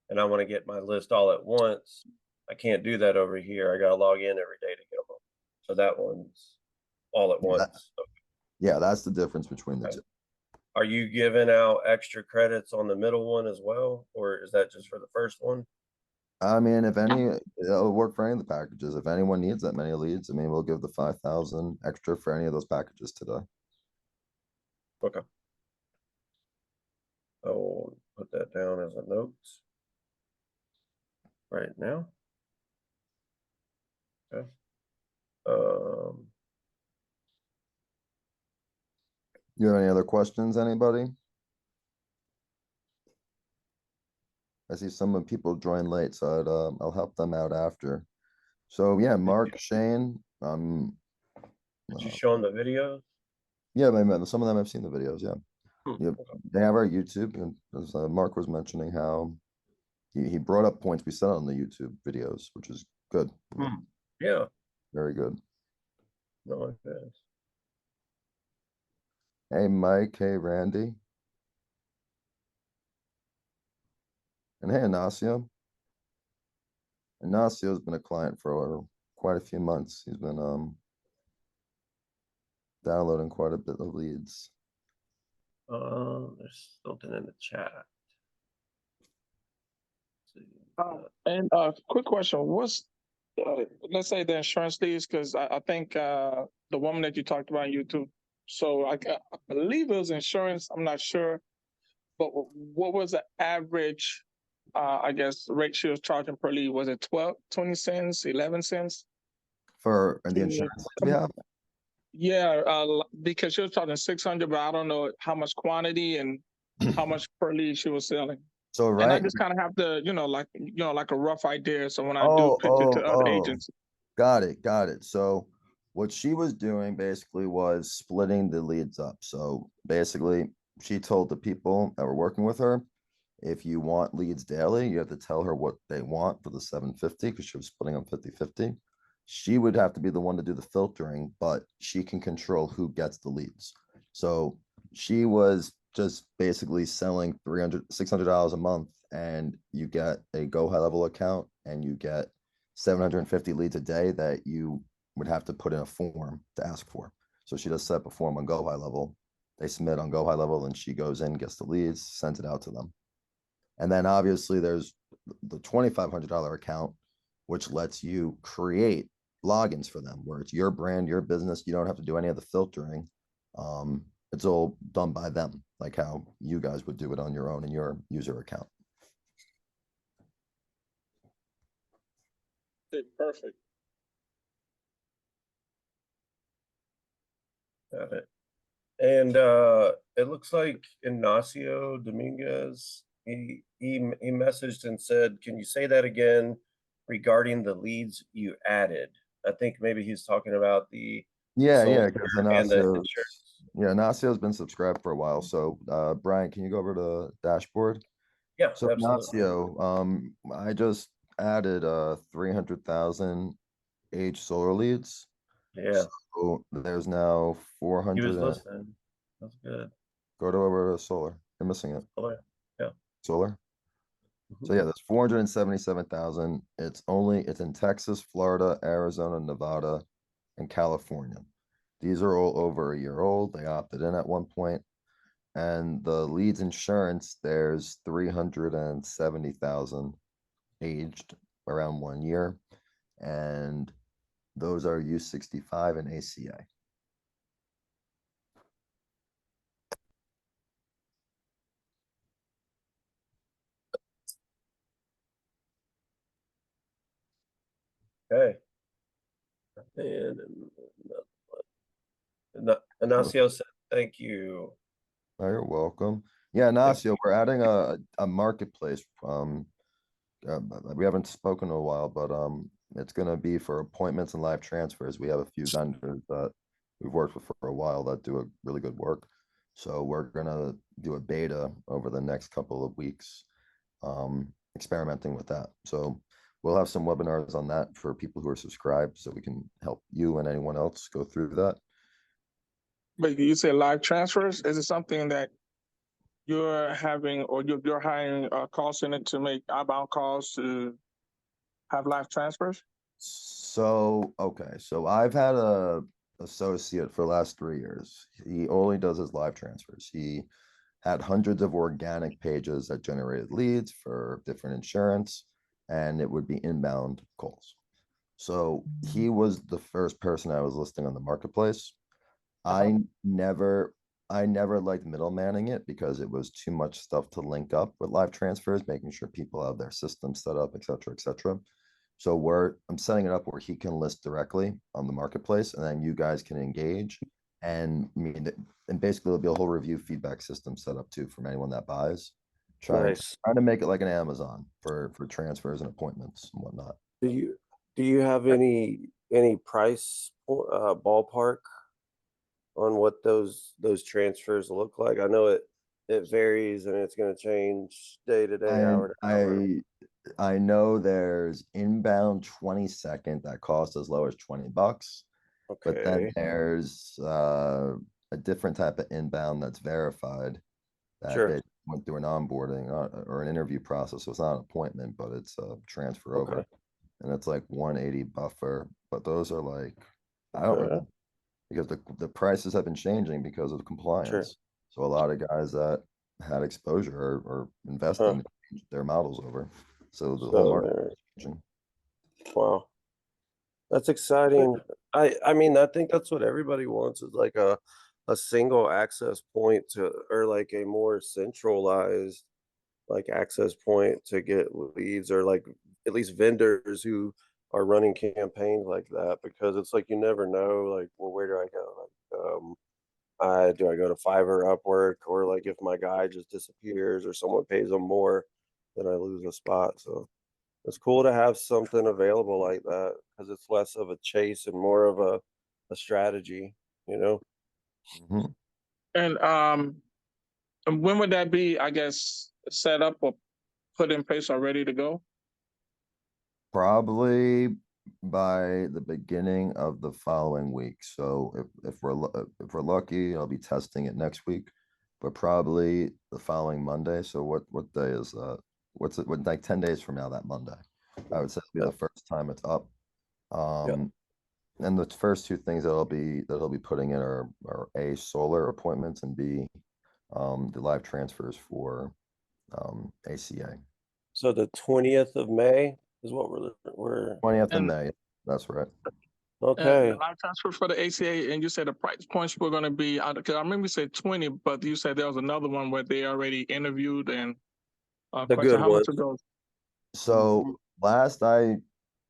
and I want to get my list all at once, I can't do that over here. I got to log in every day to get them. So that one's all at once. Yeah, that's the difference between the two. Are you giving out extra credits on the middle one as well, or is that just for the first one? I mean, if any, it'll work for any of the packages. If anyone needs that many leads, I mean, we'll give the 5,000 extra for any of those packages today. Okay. I will put that down as a note right now. Okay. You have any other questions, anybody? I see some people join late, so I'll help them out after. So yeah, Mark, Shane, Did you show them the videos? yeah, some of them I've seen the videos. Yeah, Okay. they have our YouTube, and as Mark was mentioning how he brought up points we said on the YouTube videos, which is good. Yeah. Very good. No, it is. Hey, Mike. Hey, Randy. And hey, Ignacio. Ignacio's been a client for quite a few months. He's been downloading quite a bit of leads. There's something in the chat. And quick question: what's let's say the insurance leads? Because I think the woman that you talked about on YouTube. So I believe it was insurance. I'm not sure, but what was the average? I guess rate she was charging per lead. Was it 12, 20 cents, 11 cents? For the insurance we have? Yeah, because she was charging 600, but I don't know how much quantity and how much per lead she was selling. So right. And I just kind of have to, like a rough idea. So when I do pitch it to other agents. Got it. So what she was doing basically was splitting the leads up. So basically she told the people that were working with her, if you want leads daily, you have to tell her what they want for the 750, because she was splitting them 50-50. She would have to be the one to do the filtering, but she can control who gets the leads. So she was just basically selling $600 a month, and you get a Gohighlevel account and you get 750 leads a day that you would have to put in a form to ask for. So she does set up a form on Gohighlevel. They submit on Gohighlevel, and she goes in, gets the leads, sends it out to them. And then obviously there's the $2,500 account, which lets you create logins for them, where it's your brand, your business. You don't have to do any of the filtering. It's all done by them, like how you guys would do it on your own in your user account. Okay, perfect. Got it. And it looks like Ignacio Dominguez, he messaged and said, can you say that again regarding the leads you added? I think maybe he's talking about the Yeah, solar because and the Ignacio, insurance. yeah, Ignacio's been subscribed for a while. So Brian, can you go over to dashboard? Yeah, So absolutely. Ignacio, I just added 300,000 age solar leads. Yeah, So there's now he 400 was and listening. That's good. go to over to solar. You're missing it. Solar. Yeah. Solar. So Mhm. yeah, there's 477,000. It's in Texas, Florida, Arizona, Nevada, and California. These are all over a year old. They opted in at one point. And the leads insurance, there's 370,000 aged around 1 year. And those are U65 and ACA. Okay. And Ignacio said, thank you. Oh, you're welcome. Yeah, Nacio, we're adding a marketplace. We haven't spoken in a while, but it's gonna be for appointments and live transfers. We have a few vendors that we've worked with for a while that do a really good work. So we're gonna do a beta over the next couple of weeks, experimenting with that. So we'll have some webinars on that for people who are subscribed, so we can help you and anyone else go through that. But you say live transfers, is it something that you're having, or you're hiring a call center to make outbound calls to have live transfers? So, okay, so I've had a associate for the last 3 years. He only does his live transfers. He had hundreds of organic pages that generated leads for different insurance, and it would be inbound calls. So he was the first person I was listing on the marketplace. I never I never liked middlemanning it because it was too much stuff to link up with live transfers, making sure people have their system set up, et cetera, et cetera. So I'm setting it up where he can list directly on the marketplace, and then you guys can engage. And I mean, and basically there'll be a whole review feedback system set up too from anyone that buys. Nice. Trying to make it like an Amazon for transfers and appointments and whatnot. Do you have any price ballpark on what those transfers look like? I know it varies and it's going to change day to day, hour to hour. I know there's inbound 20-second that costs as low as $20, but then Okay. there's a different type of inbound that's verified that Sure. they went through an onboarding or an interview process. So it's not an appointment, but it's a transfer over, Okay. and it's like 180 buffer. But those are like, I don't Okay. really, because the prices have been changing because of Sure. compliance. So a lot of guys that had exposure are investing to change their models over. So the whole market is changing. Wow. That's exciting. I mean, I think that's what everybody wants is like a single access point to, or like a more centralized like access point to get leads, or like at least vendors who are running campaigns like that, because it's like you never know, like, well, where do I go? Like, do I go to Fiverr, Upwork, or like if my guy just disappears or someone pays them more, then I lose a spot. So it's cool to have something available like that because it's less of a chase and more of a strategy, you know? Mhm. And when would that be, I guess, set up or put in place or ready to go? Probably by the beginning of the following week. So if we're lucky, I'll be testing it next week, but probably the following Monday. So what day is that? What's it? What, like 10 days from now, that Monday, I would say it'll be the first time it's up. Yeah. And the first two things that he'll be putting in are A, solar appointments, and B, the live transfers for ACA. So the 20th of May is what we're 20th of And- May. That's right. okay. And live transfer for the ACA, and you said the price points were going to be, because I remember you said 20, but you said there was another one where they already interviewed and The question, good how much ones. are those? So last I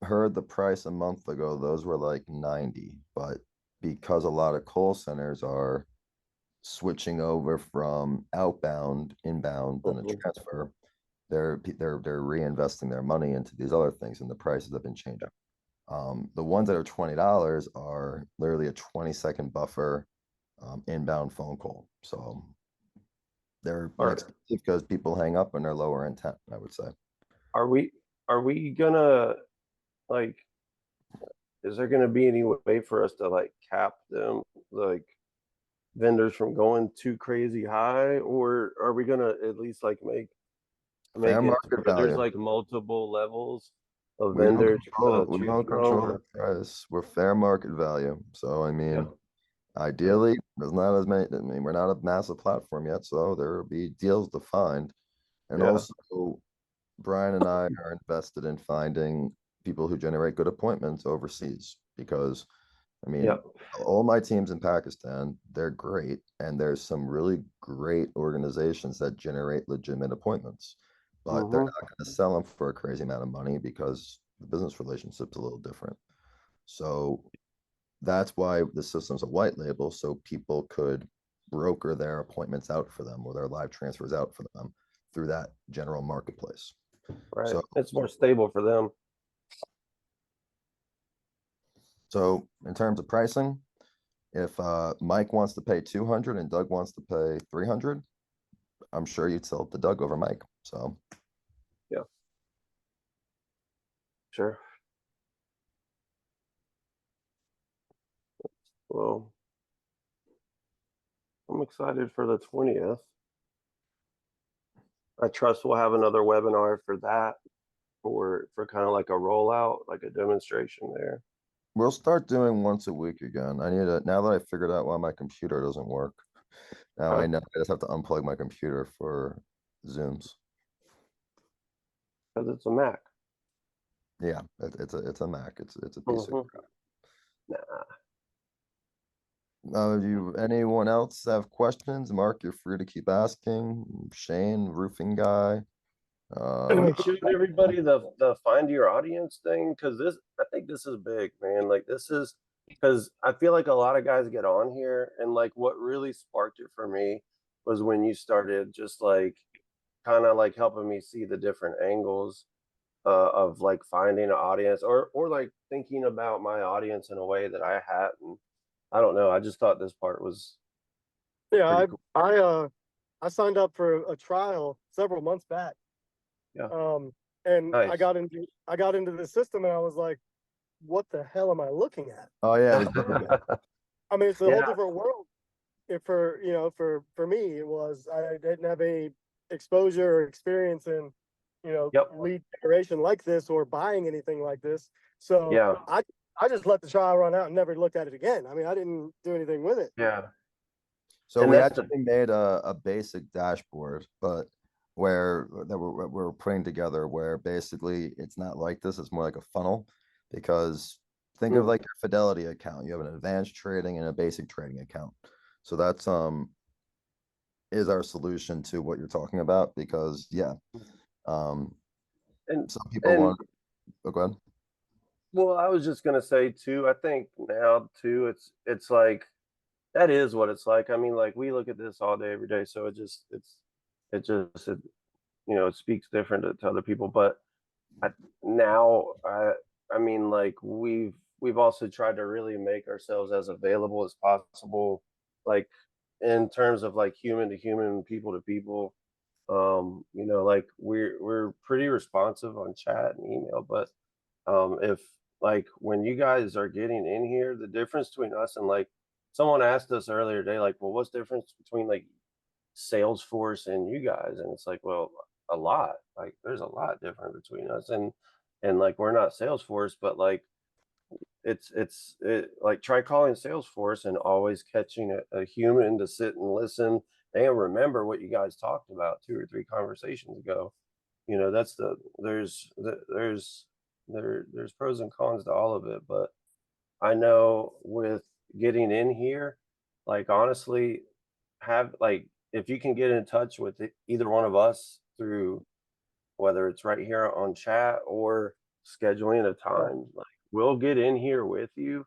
heard the price a month ago, those were like 90, but because a lot of call centers are switching over from outbound, inbound, and a Mhm. transfer, they're reinvesting their money into these other things, and the prices have been changing. The ones that are $20 are literally a 20-second buffer inbound phone call. So they're Are- inexpensive because people hang up and they're lower intent, I would say. Are we gonna, like, is there gonna be any way for us to like cap them, like vendors from going too crazy high, or are we gonna at least like make Fair it market where there's value. like multiple levels of We don't vendors control, to we choose don't from? control or- the price. We're fair market value. So, I mean, Yeah. ideally, there's not as many, I mean, we're not a massive platform yet, so there will be deals to find. And Yeah. also, Brian and I are invested in finding people who generate good appointments overseas because, I mean, Yeah. all my teams in Pakistan, they're great. And there's some really great organizations that generate legitimate appointments, but they're Mhm. not going to sell them for a crazy amount of money because the business relationship's a little different. So that's why the system's a white label, so people could broker their appointments out for them or their live transfers out for them through that general marketplace. Right. So, It's more stable for them. so in terms of pricing, if Mike wants to pay 200 and Doug wants to pay 300, I'm sure you'd sell it to Doug over Mike. So Sure. Well, I'm excited for the 20th. I trust we'll have another webinar for that, for kind of like a rollout, like a demonstration there. we'll start doing once a week again. I need to, now that I figured out why my computer doesn't work. Now I Okay. know I just have to unplug my computer for Zooms. Because it's a Mac. Yeah, it's a Mac. It's a piece of Mhm. crap. Nah. Anyone else have questions? Mark, you're free to keep asking. Shane, roofing guy. We showed everybody the find your audience thing, because I think this is big, man. Like, this is because I feel like a lot of guys get on here, and like what really sparked it for me was when you started just like kind of like helping me see the different angles of like finding an audience, or like thinking about my audience in a way that I hadn't. I don't know. I just thought this part was Yeah, pretty cool. I signed up for a trial several months back. Yeah. And I Nice. got into the system and I was like, what the hell am I looking at? Oh yeah, he's doing it. I mean, it's a Yeah. whole different world. For me, it was, I didn't have any exposure or experience in, Yep. lead generation like this or buying anything like this. So Yeah. I just let the trial run out and never looked at it again. I mean, I didn't do anything with it. Yeah. So And we that's actually made a basic dashboard, but we're putting together where basically it's not like this, it's more like a funnel, because think of like your Fidelity account. You have an advanced trading and a basic trading account. So that's is our solution to what you're talking about, because and some people and want go ahead. well, I was just gonna say too, I think now too, it's like that is what it's like. I mean, like, we look at this all day, every day, so it it speaks different to other people. But I mean, like, we've also tried to really make ourselves as available as possible, like in terms of like human to human, people to people. Like, we're pretty responsive on chat and email, but if like when you guys are getting in here, the difference between us and like someone asked us earlier today, like, well, what's the difference between like Salesforce and you guys? And it's like, well, a lot. Like, there's a lot different between us, and like, we're not Salesforce, but like like, try calling Salesforce and always catching a human to sit and listen and remember what you guys talked about 2 or 3 conversations ago. You know, that's there's pros and cons to all of it, but I know with getting in here, like honestly, have like if you can get in touch with either one of us through whether it's right here on chat or scheduling a time, like we'll get in here with you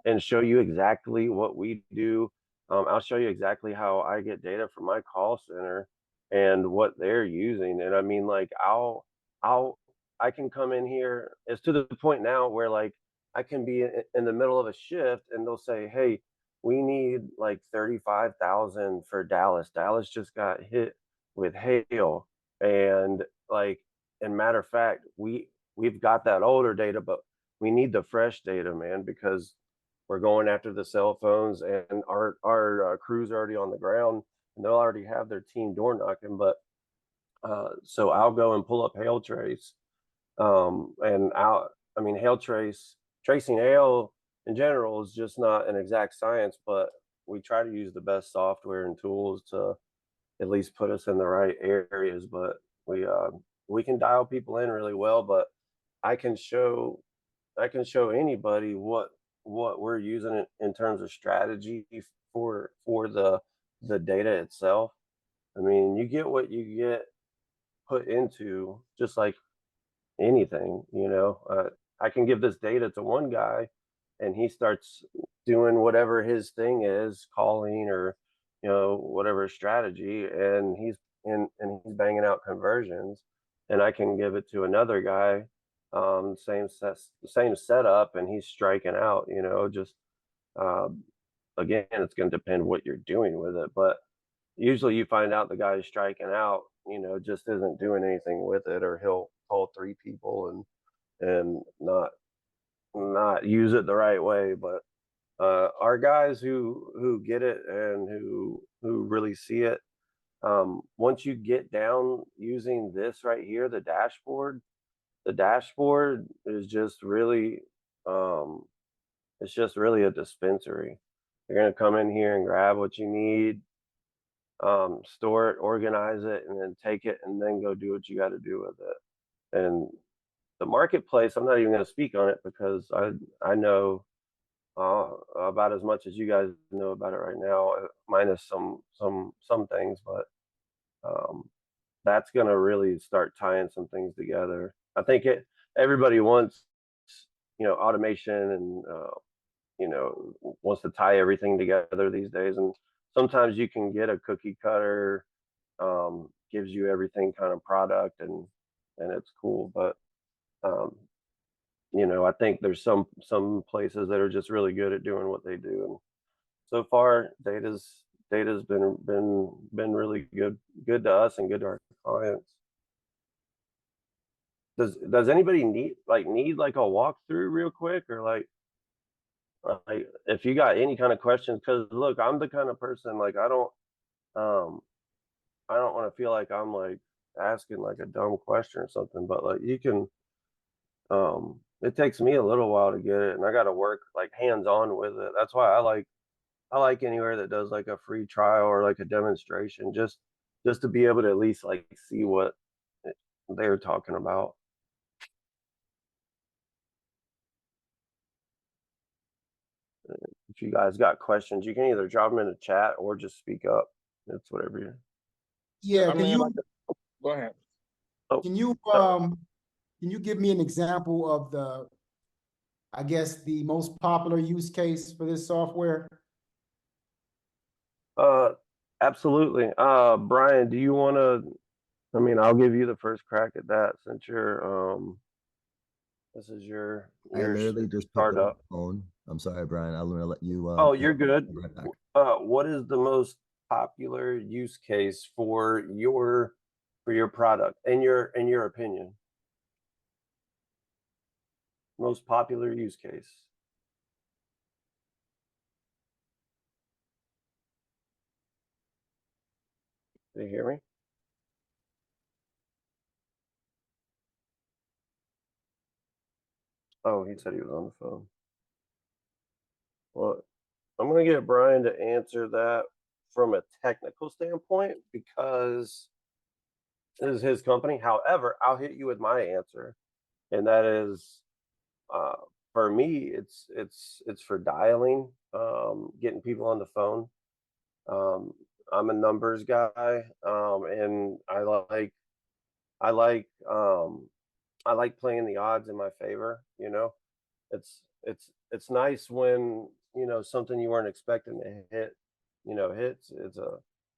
and show you exactly what we do. I'll show you exactly how I get data from my call center and what they're using. And I mean, like, I'll, I can come in here. It's to the point now where like I can be in the middle of a shift and they'll say, "Hey, we need like 35,000 for Dallas. Dallas just got hit with hail." And like, and matter of fact, we've got that older data, but we need the fresh data, man, because we're going after the cell phones, and our crew's already on the ground, and they'll already have their team door knocking. But so I'll go and pull up hail trace, and I mean, hail tracing hail in general is just not an exact science, but we try to use the best software and tools to at least put us in the right areas. But we can dial people in really well, but I can show I can show anybody what we're using in terms of strategy for the data itself. I mean, you get what you get put into, just like anything, you know. I can give this data to one guy, and he starts doing whatever his thing is, calling or whatever strategy, and he's banging out conversions, and I can give it to another guy, same setup, and he's striking out. Just um, again, it's going to depend what you're doing with it, but usually you find out the guy striking out, just isn't doing anything with it, or he'll call 3 people and not use it the right way. But our guys who get it and who really see it, once you get down using this right here, the dashboard is just really it's just really a dispensary. You're going to come in here and grab what you need, store it, organize it, and then take it and then go do what you got to do with it. And the marketplace, I'm not even going to speak on it because I know about as much as you guys know about it right now, minus some things, but um, that's going to really start tying some things together. I think everybody wants automation and wants to tie everything together these days, and sometimes you can get a cookie cutter, gives you everything kind of product, and it's cool, but um, I think there's some places that are just really good at doing what they do, and so far data's been really good to us and good to our clients. Does anybody need like a walkthrough real quick, or like if you got any kind of questions? Because look, I'm the kind of person, like, um I don't want to feel like I'm like asking like a dumb question or something, but like you can, it takes me a little while to get it, and I got to work like hands on with it. That's why I like anywhere that does like a free trial or like a demonstration, just to be able to at least like see what they're talking about. If you guys got questions, you can either drop them in the chat or just speak up. It's whatever you. Yeah, I mean, go ahead. Oh, can you give me an example of I guess the most popular use case for this software? absolutely. Brian, do you want to? I mean, I'll give you the first crack at that since this is your I literally just picked up the startup. phone. I'm sorry, Brian. I'm gonna let you. Oh, you're good. Right back. What is the most popular use case for your product, in your opinion? Most popular use case. Do you hear me? Oh, he said he was on the phone. Well, I'm gonna get Brian to answer that from a technical standpoint because this is his company. However, I'll hit you with my answer, and that is, for me, it's for dialing, getting people on the phone. I'm a numbers guy, and I like I like playing the odds in my favor. You know, it's nice when something you weren't expecting to hit, hits. It's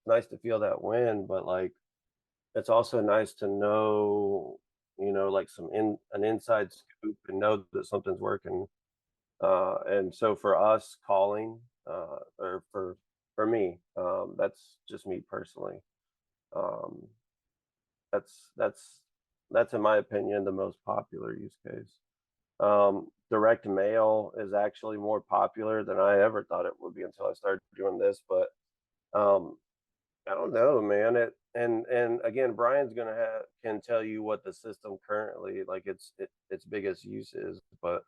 nice to feel that win, but like it's also nice to know, like an inside scoop and know that something's working. And so for us calling, or for me, that's just me personally. Um, that's that's in my opinion the most popular use case. Direct mail is actually more popular than I ever thought it would be until I started doing this. But I don't know, man. And again, Brian's can tell you what the system currently like its biggest use is, but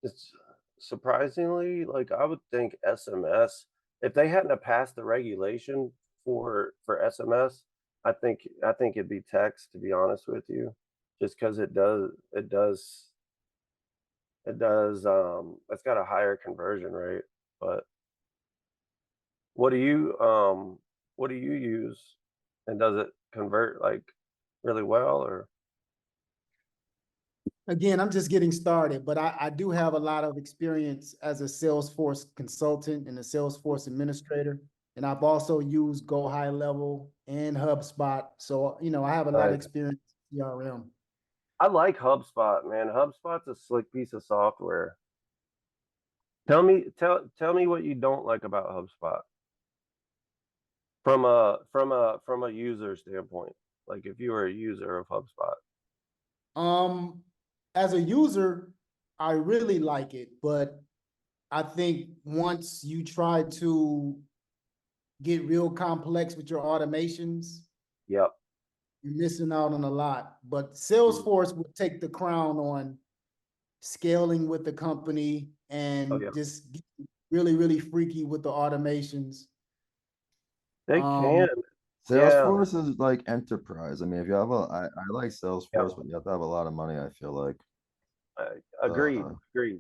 it's surprisingly like I would think SMS, if they hadn't have passed the regulation for SMS, I think it'd be text, to be honest with you, just because it's got a higher conversion rate. But what do you use, and does it convert like really well? Or Again, I'm just getting started, but I do have a lot of experience as a Salesforce consultant and a Salesforce administrator. And I've also used Gohighlevel and HubSpot. So, I have a lot of experience in CRM. I like HubSpot, man. HubSpot's a slick piece of software. Tell me what you don't like about HubSpot from a user standpoint. Like if you were a user of HubSpot. As a user, I really like it, but I think once you try to get real complex with your automations, Yep. you're missing out on a lot. But Salesforce would take the crown on scaling with the company and just get really, really freaky with the automations. They can. Salesforce is like enterprise. I mean, if you have I like Salesforce, Yep. but you have to have a lot of money, I feel like. Agreed.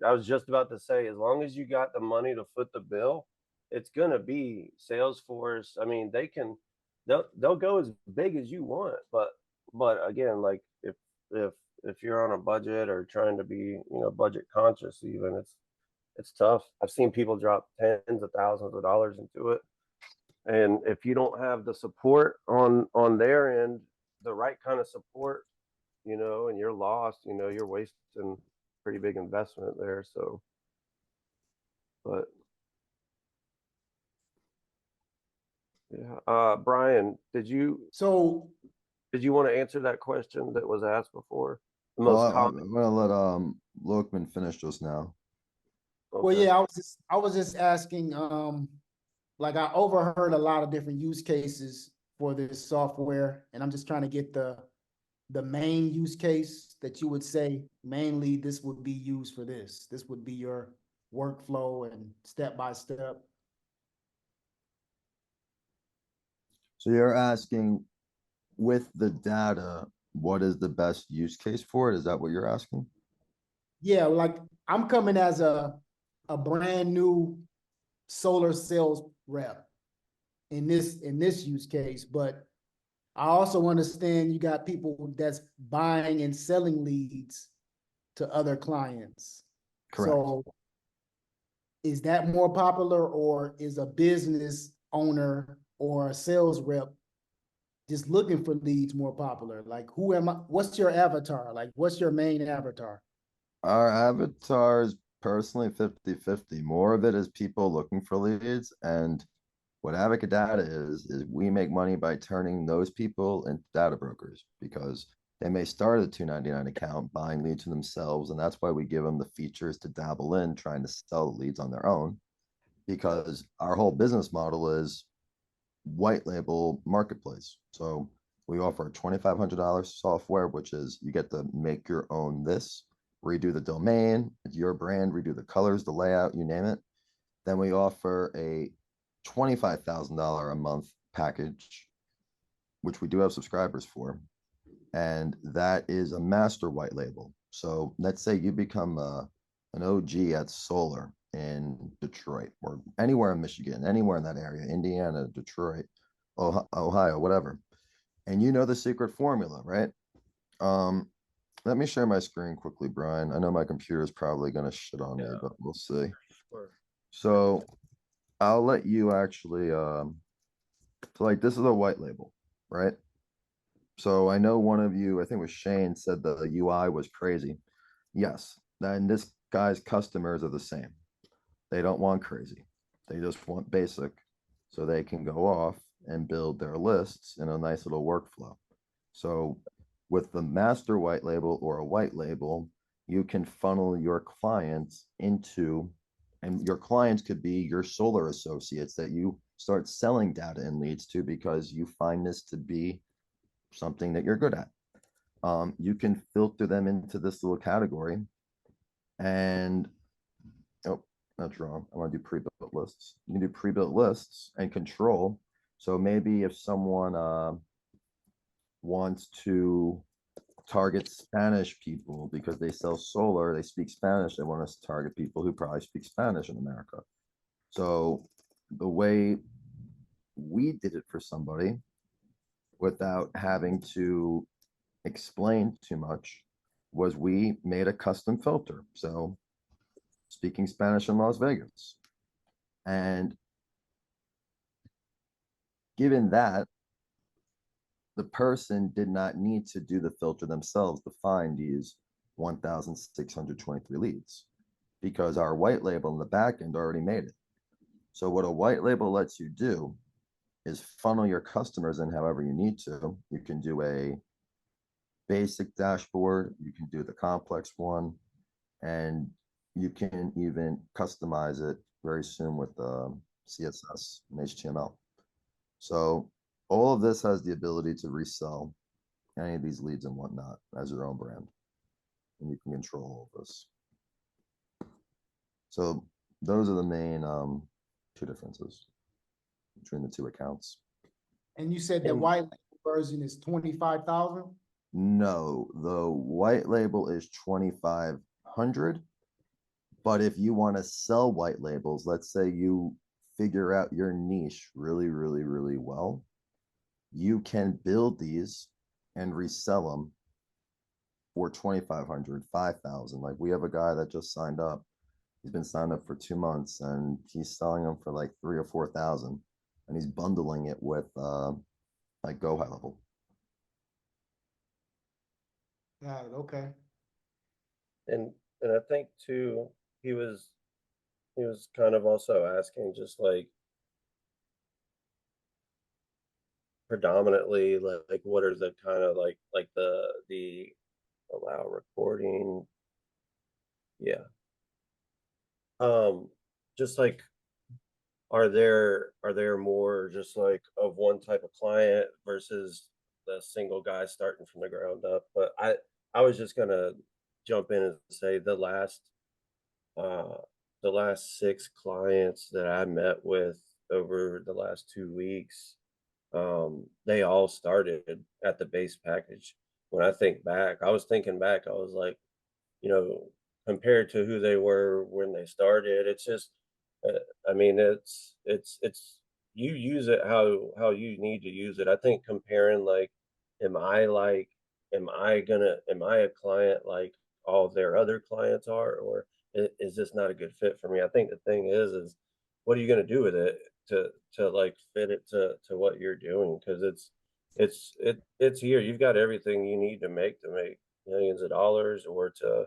I was just about to say, as long as you got the money to foot the bill, it's gonna be Salesforce. I mean, they'll go as big as you want, but again, like if you're on a budget or trying to be budget conscious, even it's tough. I've seen people drop tens of thousands of dollars into it, and if you don't have the support on their end, the right kind of support, and you're lost, you're wasting pretty big investment there. So, but yeah, Brian, did you want to answer that question that was asked before? The most common. I'm gonna let Lokman finish just now. Well, Okay. yeah, I was just asking, like I overheard a lot of different use cases for this software, and I'm just trying to get the main use case that you would say mainly this would be used for this. This would be your workflow and step by step. So you're asking, with the data, what is the best use case for it? Is that what you're asking? Yeah, like I'm coming as a brand new solar sales rep in this use case, but I also understand you got people that's buying and selling leads to other clients. Correct. So is that more popular, or is a business owner or a sales rep just looking for leads more popular? Like, who am I? What's your avatar? Like, what's your main avatar? Our avatar is personally 50-50. More of it is people looking for leads, and what Avocadata is we make money by turning those people into data brokers, because they may start a $2.99 account buying leads for themselves, and that's why we give them the features to dabble in trying to sell leads on their own, because our whole business model is white label marketplace. So we offer a $2,500 software, which is you get to make your own redo the domain, it's your brand, redo the colors, the layout, you name it. Then we offer a $25,000 a month package, which we do have subscribers for. And that is a master white label. So let's say you become an OG at solar in Detroit or anywhere in Michigan, anywhere in that area, Indiana, Detroit, Ohio, whatever. And you know the secret formula, right? Let me share my screen quickly, Brian. I know my computer is probably going to shit on me, but we'll see. Sure. So I'll let you actually, so like this is a white label, right? So I know one of you, I think it was Shane, said the UI was crazy. Yes, then this guy's customers are the same. They don't want crazy. They just want basic so they can go off and build their lists in a nice little workflow. So with the master white label or a white label, you can funnel your clients into, and your clients could be your solar associates that you start selling data and leads to because you find this to be something that you're good at. You can filter them into this little category and, oh, that's wrong. I want to do pre-built lists. You can do pre-built lists and control. So maybe if someone wants to target Spanish people because they sell solar, they speak Spanish, they want us to target people who probably speak Spanish in America. So the way we did it for somebody without having to explain too much was we made a custom filter. So speaking Spanish in Las Vegas. And given that, the person did not need to do the filter themselves to find these 1,623 leads because our white label in the back end already made it. So what a white label lets you do is funnel your customers in however you need to. You can do a basic dashboard, you can do the complex one, and you can even customize it very soon with CSS and HTML. So all of this has the ability to resell any of these leads and whatnot as your own brand. And you can control all of this. So those are the main two differences between the two accounts. And you said the white label version is 25,000? No, the white label is 2,500. But if you want to sell white labels, let's say you figure out your niche really, really, really well, you can build these and resell them for 2,500, 5,000. Like we have a guy that just signed up. He's been signed up for 2 months and he's selling them for like 3,000 or 4,000, and he's bundling it with like Gohighlevel. Got it, okay. And I think too, he was kind of also asking just like predominantly like what are the kind of like the allow recording. Yeah. Just like are there more just like of one type of client versus the single guy starting from the ground up? But I was just gonna jump in and say the last 6 clients that I met with over the last 2 weeks, they all started at the base package. When I think back, I was thinking back, I was like, you know, compared to who they were when they started, it's just, I mean, it's you use it how you need to use it. I think comparing like, am I like, am I a client like all their other clients are, or is this not a good fit for me? I think the thing is what are you going to do with it to like fit it to what you're doing? Because it's here. You've got everything you need to make millions of dollars, or to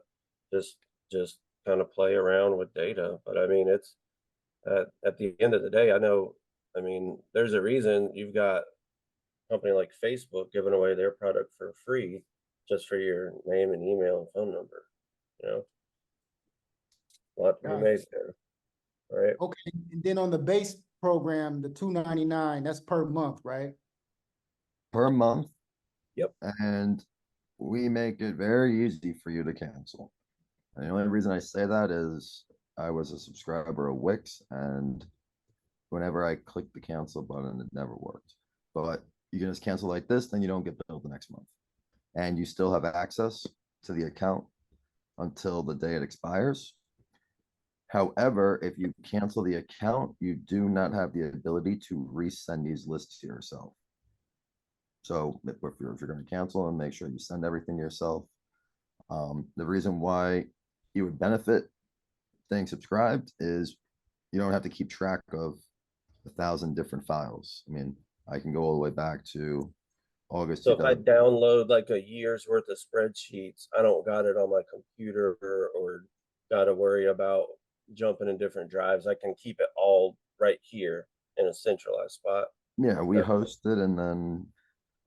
just just kind of play around with data. But I mean, it's at the end of the day, I know. I mean, there's a reason you've got a company like Facebook giving away their product for free just for your name and email and phone number. You know, a lot to be made there, right? Okay, and then on the base program, the 299, that's per month, right? Per month. Yep. And we make it very easy for you to cancel. And the only reason I say that is I was a subscriber of Wix, and whenever I click the cancel button, it never worked. But you can just cancel like this, then you don't get billed the next month. And you still have access to the account until the day it expires. However, if you cancel the account, you do not have the ability to resend these lists to yourself. So if you're going to cancel them, make sure you send everything to yourself. The reason why you would benefit staying subscribed is you don't have to keep track of 1,000 different files. I mean, I can go all the way back to August. So if I download like a year's worth of spreadsheets, I don't got it on my computer or got to worry about jumping in different drives. I can keep it all right here in a centralized spot. Yeah, we host it, and then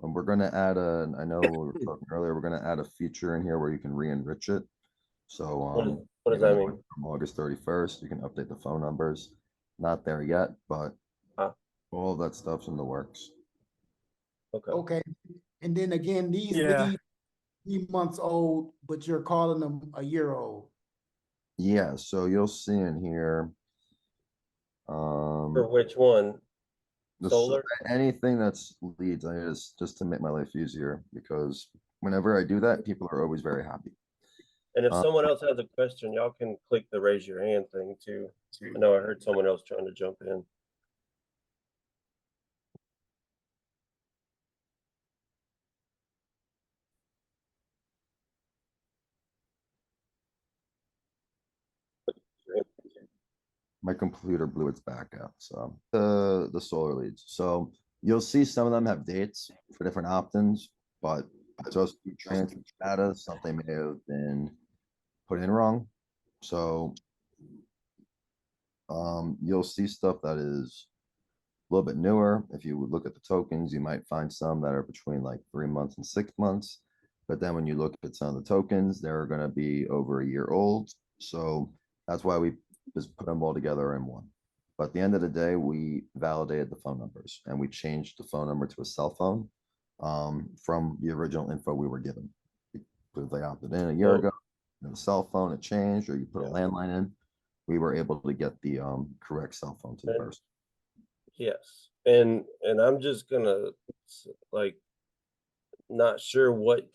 we're going to add I know we were talking earlier, we're going to add a feature in here where you can re-enrich it. So what does that mean? From August 31st, you can update the phone numbers. Not there yet, but all of that stuff's in the works. Okay. Okay, and then again, these Yeah. leads 3 months old, but you're calling them a year old. Yeah, so you'll see in here. For which one? Solar? Anything that's leads, just to make my life easier, because whenever I do that, people are always very happy. And if someone else has a question, y'all can click the raise your hand thing too. I know I heard someone else trying to jump in. My computer blew its back out. So the solar leads. So you'll see some of them have dates for different opt-ins, but just transfer data, something may have been put in wrong. So you'll see stuff that is a little bit newer. If you would look at the tokens, you might find some that are between like 3 months and 6 months. But then when you look at some of the tokens, they're going to be over a year old. So that's why we just put them all together in one. But at the end of the day, we validated the phone numbers and we changed the phone number to a cell phone from the original info we were given. Because they opted in a year ago, and the cell phone had changed, or you put a landline in, we were able to get the correct cell phone to the person. Yes, and I'm just gonna like not sure what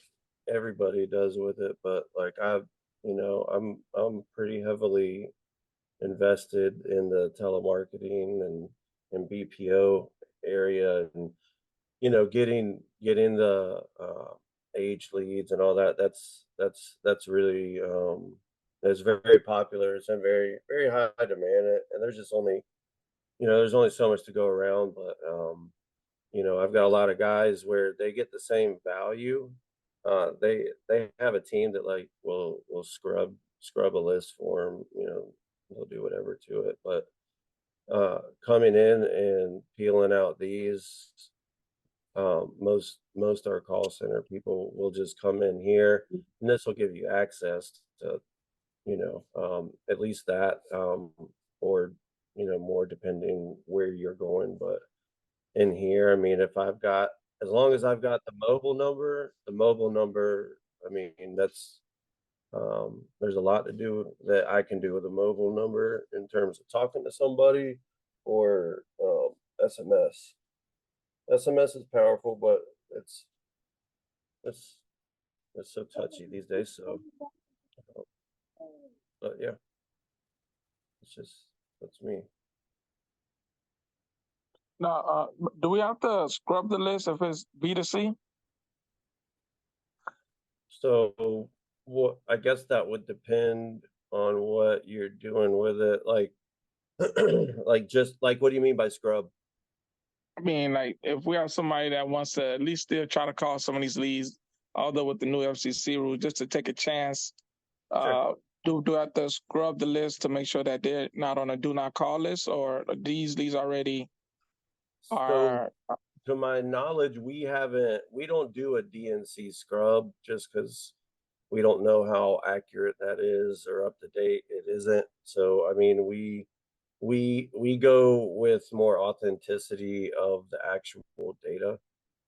everybody does with it, but like I'm pretty heavily invested in the telemarketing and BPO area, and getting the age leads and all that. That's really it's very popular. It's in very very high demand, and there's just only there's only so much to go around. But I've got a lot of guys where they get the same value. They have a team that like will scrub a list for them. They'll do whatever to it. But coming in and peeling out these, most our call center people will just come in here, and this will give you access to at least that, or more depending where you're going. But in here, I mean, if I've got, as long as I've got the mobile number, I mean, that's there's a lot to do that I can do with a mobile number in terms of talking to somebody, or SMS. SMS is powerful, but it's so touchy these days. So, but yeah, that's me. Now, do we have to scrub the list if it's B2C? So what, I guess that would depend on what you're doing with it. Like, just like, what do you mean by scrub? I mean, like, if we have somebody that wants to at least still try to call some of these leads, although with the new FCC rule, just to take a chance, Sure. do I have to scrub the list to make sure that they're not on a do not call list, or these leads already are? So, to my knowledge, we don't do a DNC scrub just because we don't know how accurate that is or up to date it isn't. So, I mean, we go with more authenticity of the actual data.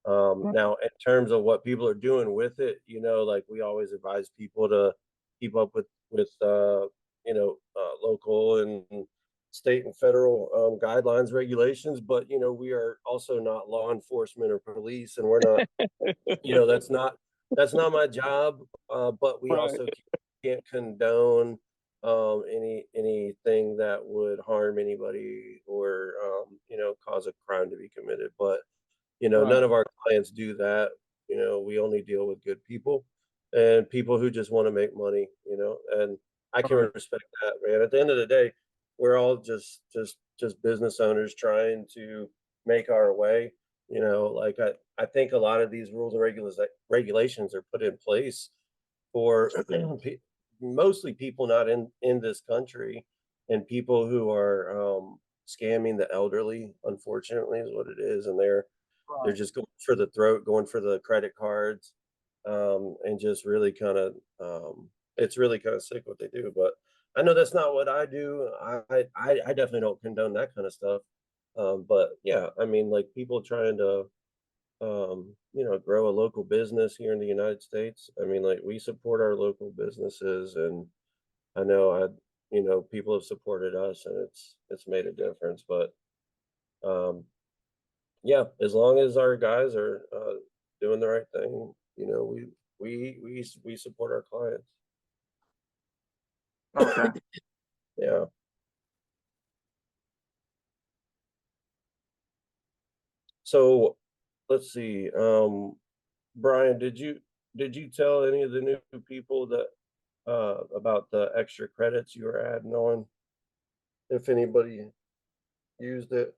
Now, in terms of what people are doing with it, like we always advise people to keep up with local and state and federal guidelines, regulations, but we are also not law enforcement or police, and we're not, that's not my job. But we Right. also can't condone anything that would harm anybody or cause a crime to be committed. But none Right. of our clients do that. We only deal with good people and people who just want to make money, and I can Right. respect that, man. At the end of the day, we're all just business owners trying to make our way. Like I think a lot of these rules and regulations are put in place for mostly people not in this country, and people who are scamming the elderly, unfortunately, is what it is. And they're Right. just going for the throat, going for the credit cards, and just really kind of it's really kind of sick what they do. But I know that's not what I do. I definitely don't condone that kind of stuff. But yeah, I mean, like people trying to grow a local business here in the United States. I mean, like we support our local businesses, and I know people have supported us, and it's made a difference. But um, yeah, as long as our guys are doing the right thing, we support our clients. Okay. Yeah. So let's see. Brian, did you tell any of the new people that about the extra credits you were adding on? If anybody used it,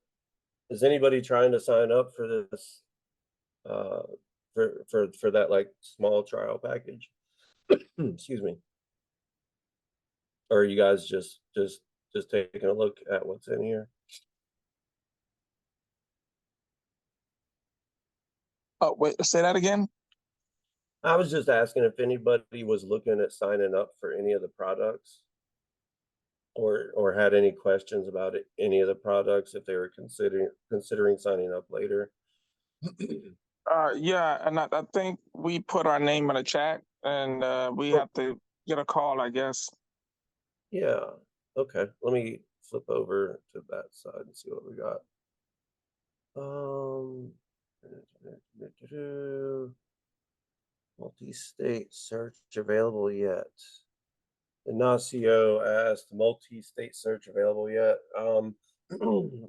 is anybody trying to sign up for this? Uh, for that like small trial package? Excuse me. Or are you guys just taking a look at what's in here? Oh, wait, say that again. I was just asking if anybody was looking at signing up for any of the products, or had any questions about any of the products, if they were considering signing up later. Yeah, and I think we put our name in the chat, and we have to get a call, I guess. Yeah. Okay. Let me flip over to that side and see what we got. Multi-state search available yet? Ignacio asked, multi-state search available yet?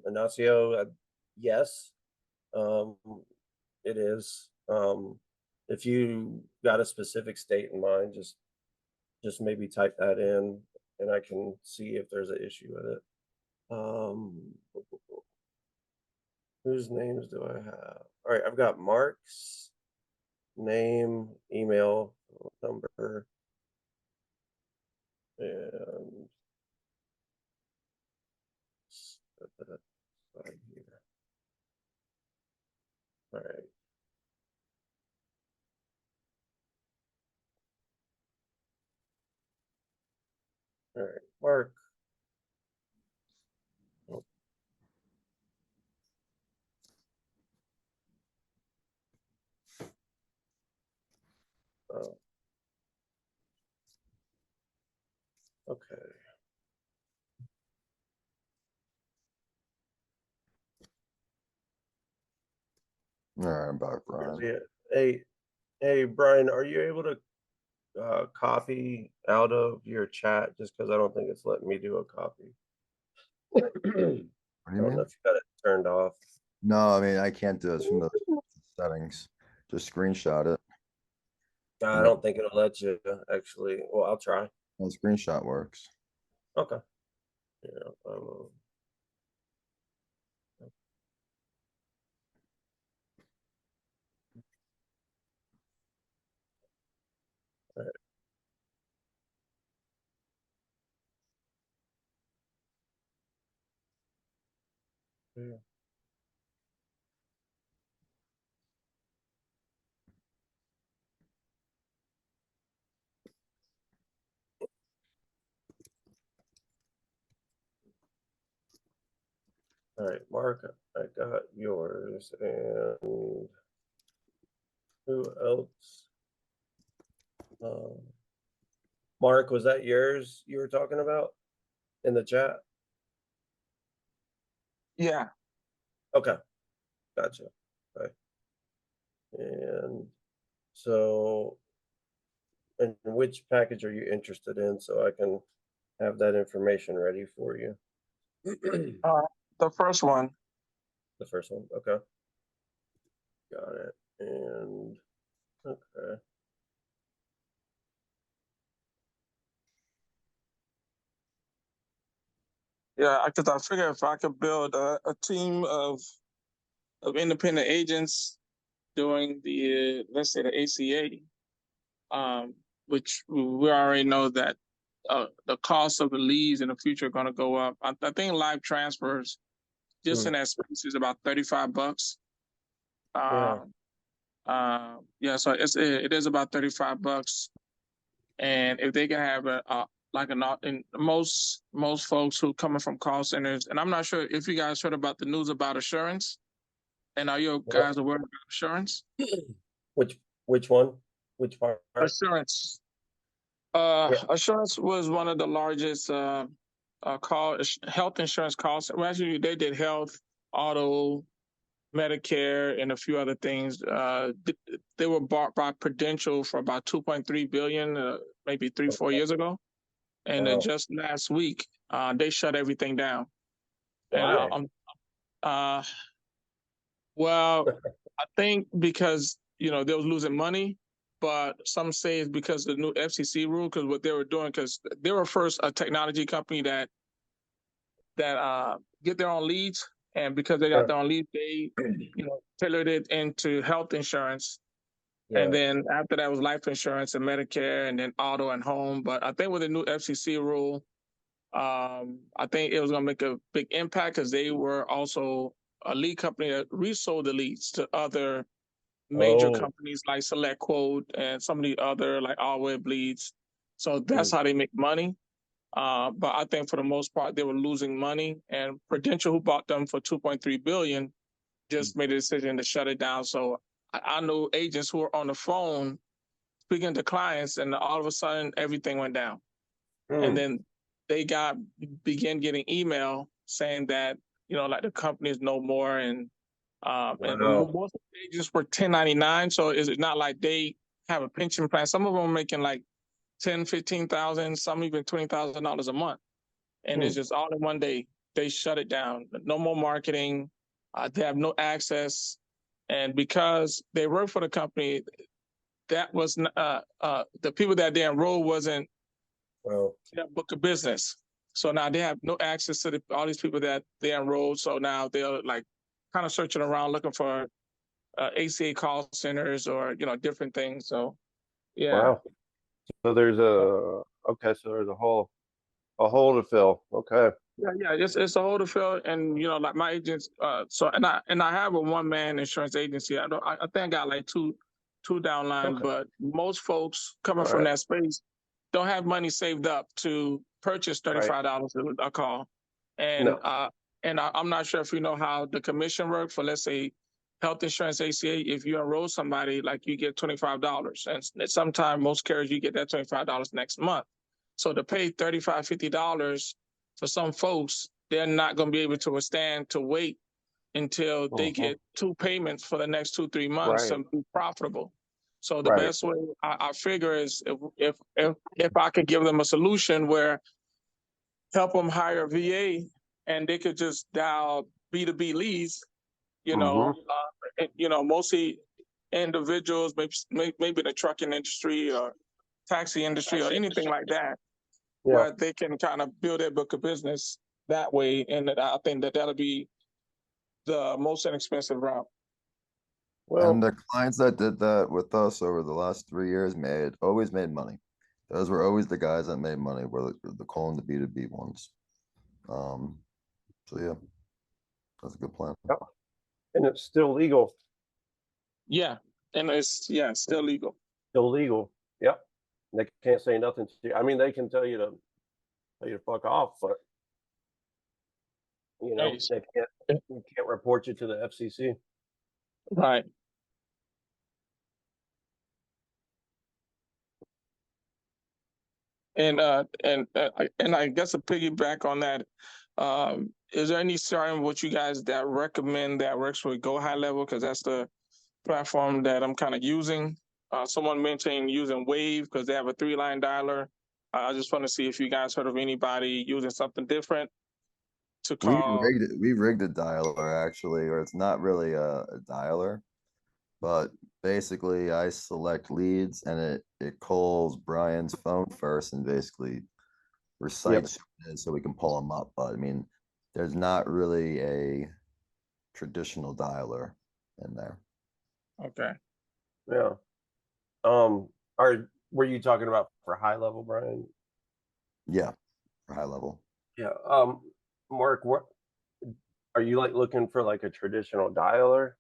Ignacio, yes, it is. If you got a specific state in mind, just maybe type that in, and I can see if there's an issue with it. Whose names do I have? All right, I've got Mark's name, email, number, and set that aside here. All right. All right, Mark. Oh. Oh. Okay. All right, I'm back, Brian. Yeah. Hey, Brian, are you able to copy out of your chat? Just because I don't think it's letting me do a copy. I What do you don't mean? know if you got it turned off. No, I mean, I can't do it from the settings. Just screenshot it. I don't think it'll let you actually. Well, I'll try. The screenshot works. Okay. Yeah. All right. Yeah. All right, Mark, I got yours, and who else? Mark, was that yours you were talking about in the chat? Yeah. Okay, gotcha. Okay. And so, and which package are you interested in so I can have that information ready for you? Uh, the first one. The first one, okay. Got it. And okay. Yeah, because I figure if I could build a team of independent agents doing the let's say the ACA, which we already know that the cost of the leads in the future are going to go up. I think live transfers just in that space is about $35. Yeah. Yeah, so it is about $35, and if they can have a like an and most folks who coming from call centers, and I'm not sure if you guys heard about the news about assurance, and are you guys aware of assurance? Which one? Which part? Assurance. Yeah. Assurance was one of the largest health insurance calls. Well, actually, they did health, auto, Medicare, and a few other things. They were bought by Prudential for about 2.3 billion, maybe 4 years ago. And Wow. just last week, they shut everything down. Why? And well, I think because they was losing money, but some say it's because of the new FCC rule. Because what they were doing, because they were first a technology company that get their own leads, and because they got their own leads, they tailored it into health insurance. Yeah. And then after that was life insurance and Medicare, and then auto and home. But I think with the new FCC rule, I think it was going to make a big impact because they were also a lead company that resold the leads to other major companies like Select Quote and some of the other like All Web Leads. So that's how they make money. But I think for the most part, they were losing money, and Prudential, who bought them for 2.3 billion, just made a decision to shut it down. So I know agents who are on the phone speaking to clients, and all of a sudden everything went down. And then they began getting email saying that like the company is no more, and most of the agents were 1099, so it's not like they have a pension plan. Some of them are making like 10, 15,000, some even $20,000 a month, and it's just all in one day. They shut it down. No more marketing. They have no access, and because they work for the company, that was the people that they enrolled wasn't their book of business. So now they have no access to all these people that they enrolled. So now they're like kind of searching around looking for ACA call centers or different things. So yeah. Wow. So there's so there's a hole to fill. Okay. Yeah, it's a hole to fill, and like my agents. And I have a one-man insurance agency. I think I got like two downline, but most folks coming from that space don't have money saved up to purchase $35 a call, and I'm not sure if you know how the commission works for, let's say, health insurance ACA. If you enroll somebody, like you get $25, and sometimes most carriers you get that $25 next month. So to pay $35, $50 for some folks, they're not going to be able to withstand to wait until they get two payments for the next 2-3 months to be profitable. So the best way I figure is if I could give them a solution where help them hire a VA and they could just dial B2B leads, mostly individuals, maybe the trucking industry or taxi industry or anything like that, where they can kind of build their book of business that way. And I think that'll be the most inexpensive route. Well, And the clients that did that with us over the last 3 years always made money. Those were always the guys that made money, were the calling the B2B ones. So yeah, that's a good plan. and it's still legal. Yeah, and it's still legal. Still legal. Yep. They can't say nothing to you. I mean, they can tell you to fuck off, but they can't report you to the FCC. Right. And I guess to piggyback on that, Is there any certain what you guys that recommend that works for Gohighlevel? Because that's the platform that I'm kind of using. Someone mentioned using Wave because they have a 3-line dialer. I just want to see if you guys heard of anybody using something different to call. We rigged a dialer actually, or it's not really a dialer, but basically I select leads and it calls Brian's phone first and basically recites who it is so we can pull them up. But I mean, there's not really a traditional dialer in there. Okay. Yeah. Were you talking about for high level, Brian? Yeah, for high level. Yeah. Mark, what are you like looking for, like a traditional dialer?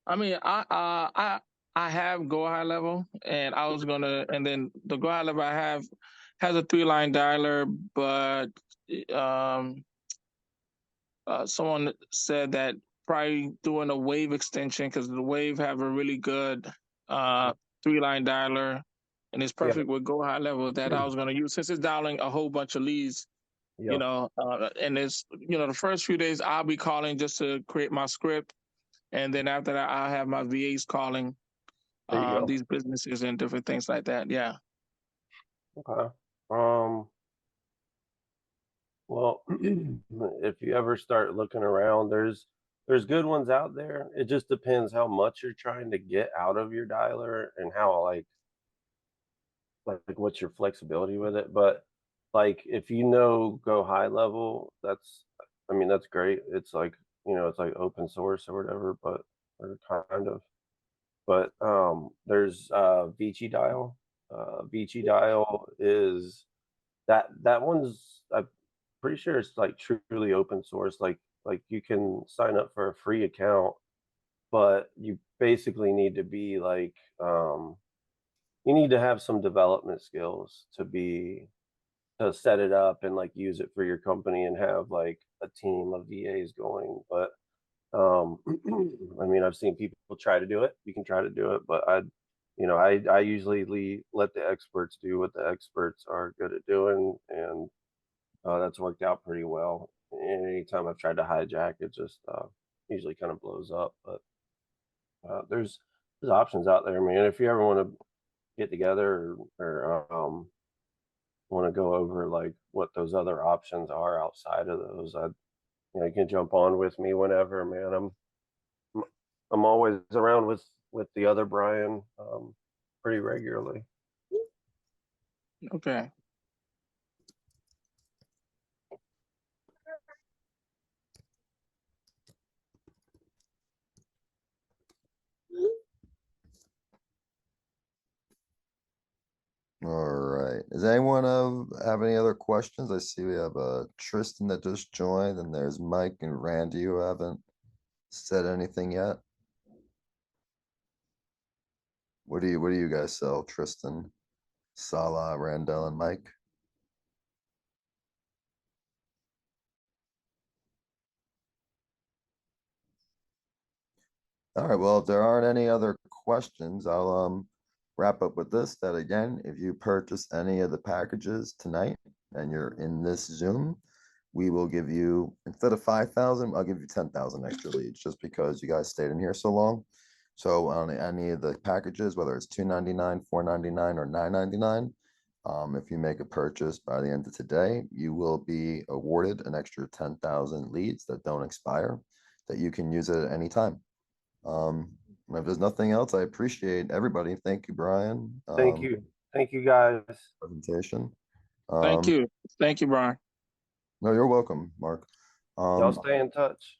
I mean, I have Gohighlevel, and I was gonna, and then the Gohighlevel I have has a 3-line dialer, but someone said that probably doing a Wave extension because the Wave have a really good 3-line dialer, and it's perfect with Gohighlevel that I was gonna use since it's dialing a whole bunch of leads. You know, and it's the first few days I'll be calling just to create my script. And then after that, I'll have my VAs calling these businesses and different things like that. Yeah. Okay. Well, if you ever start looking around, there's good ones out there. It just depends how much you're trying to get out of your dialer and how like what's your flexibility with it. But like if you know Gohighlevel, that's great. It's like, it's like open source or whatever, but or kind of. But there's Vici Dial. Vici Dial is that one's, I'm pretty sure it's like truly open source. Like you can sign up for a free account, but you basically need to be like you need to have some development skills to set it up and like use it for your company and have like a team of VAs going. But I mean, I've seen people try to do it. You can try to do it, but I usually let the experts do what the experts are good at doing, and that's worked out pretty well. And anytime I've tried to hijack, it just usually kind of blows up. But there's options out there, man. If you ever want to get together or want to go over like what those other options are outside of those, you can jump on with me whenever, man. I'm always around with the other Brian pretty regularly. Okay. All right. Does anyone have any other questions? I see we have Tristan that just joined, and there's Mike and Randy who haven't said anything yet. What do you guys sell, Tristan, Salah, Randall, and Mike? All right, well, if there aren't any other questions, I'll wrap up with this, that again, if you purchase any of the packages tonight and you're in this Zoom, we will give you, instead of 5,000, I'll give you 10,000 extra leads just because you guys stayed in here so long. So on any of the packages, whether it's $299, $499, or $999, if you make a purchase by the end of today, you will be awarded an extra 10,000 leads that don't expire that you can use at any time. If there's nothing else, I appreciate everybody. Thank you, Brian. Thank you guys. Presentation. Thank you, Brian. No, you're welcome, Mark. Y'all stay in touch.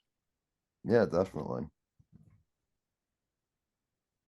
Yeah, definitely.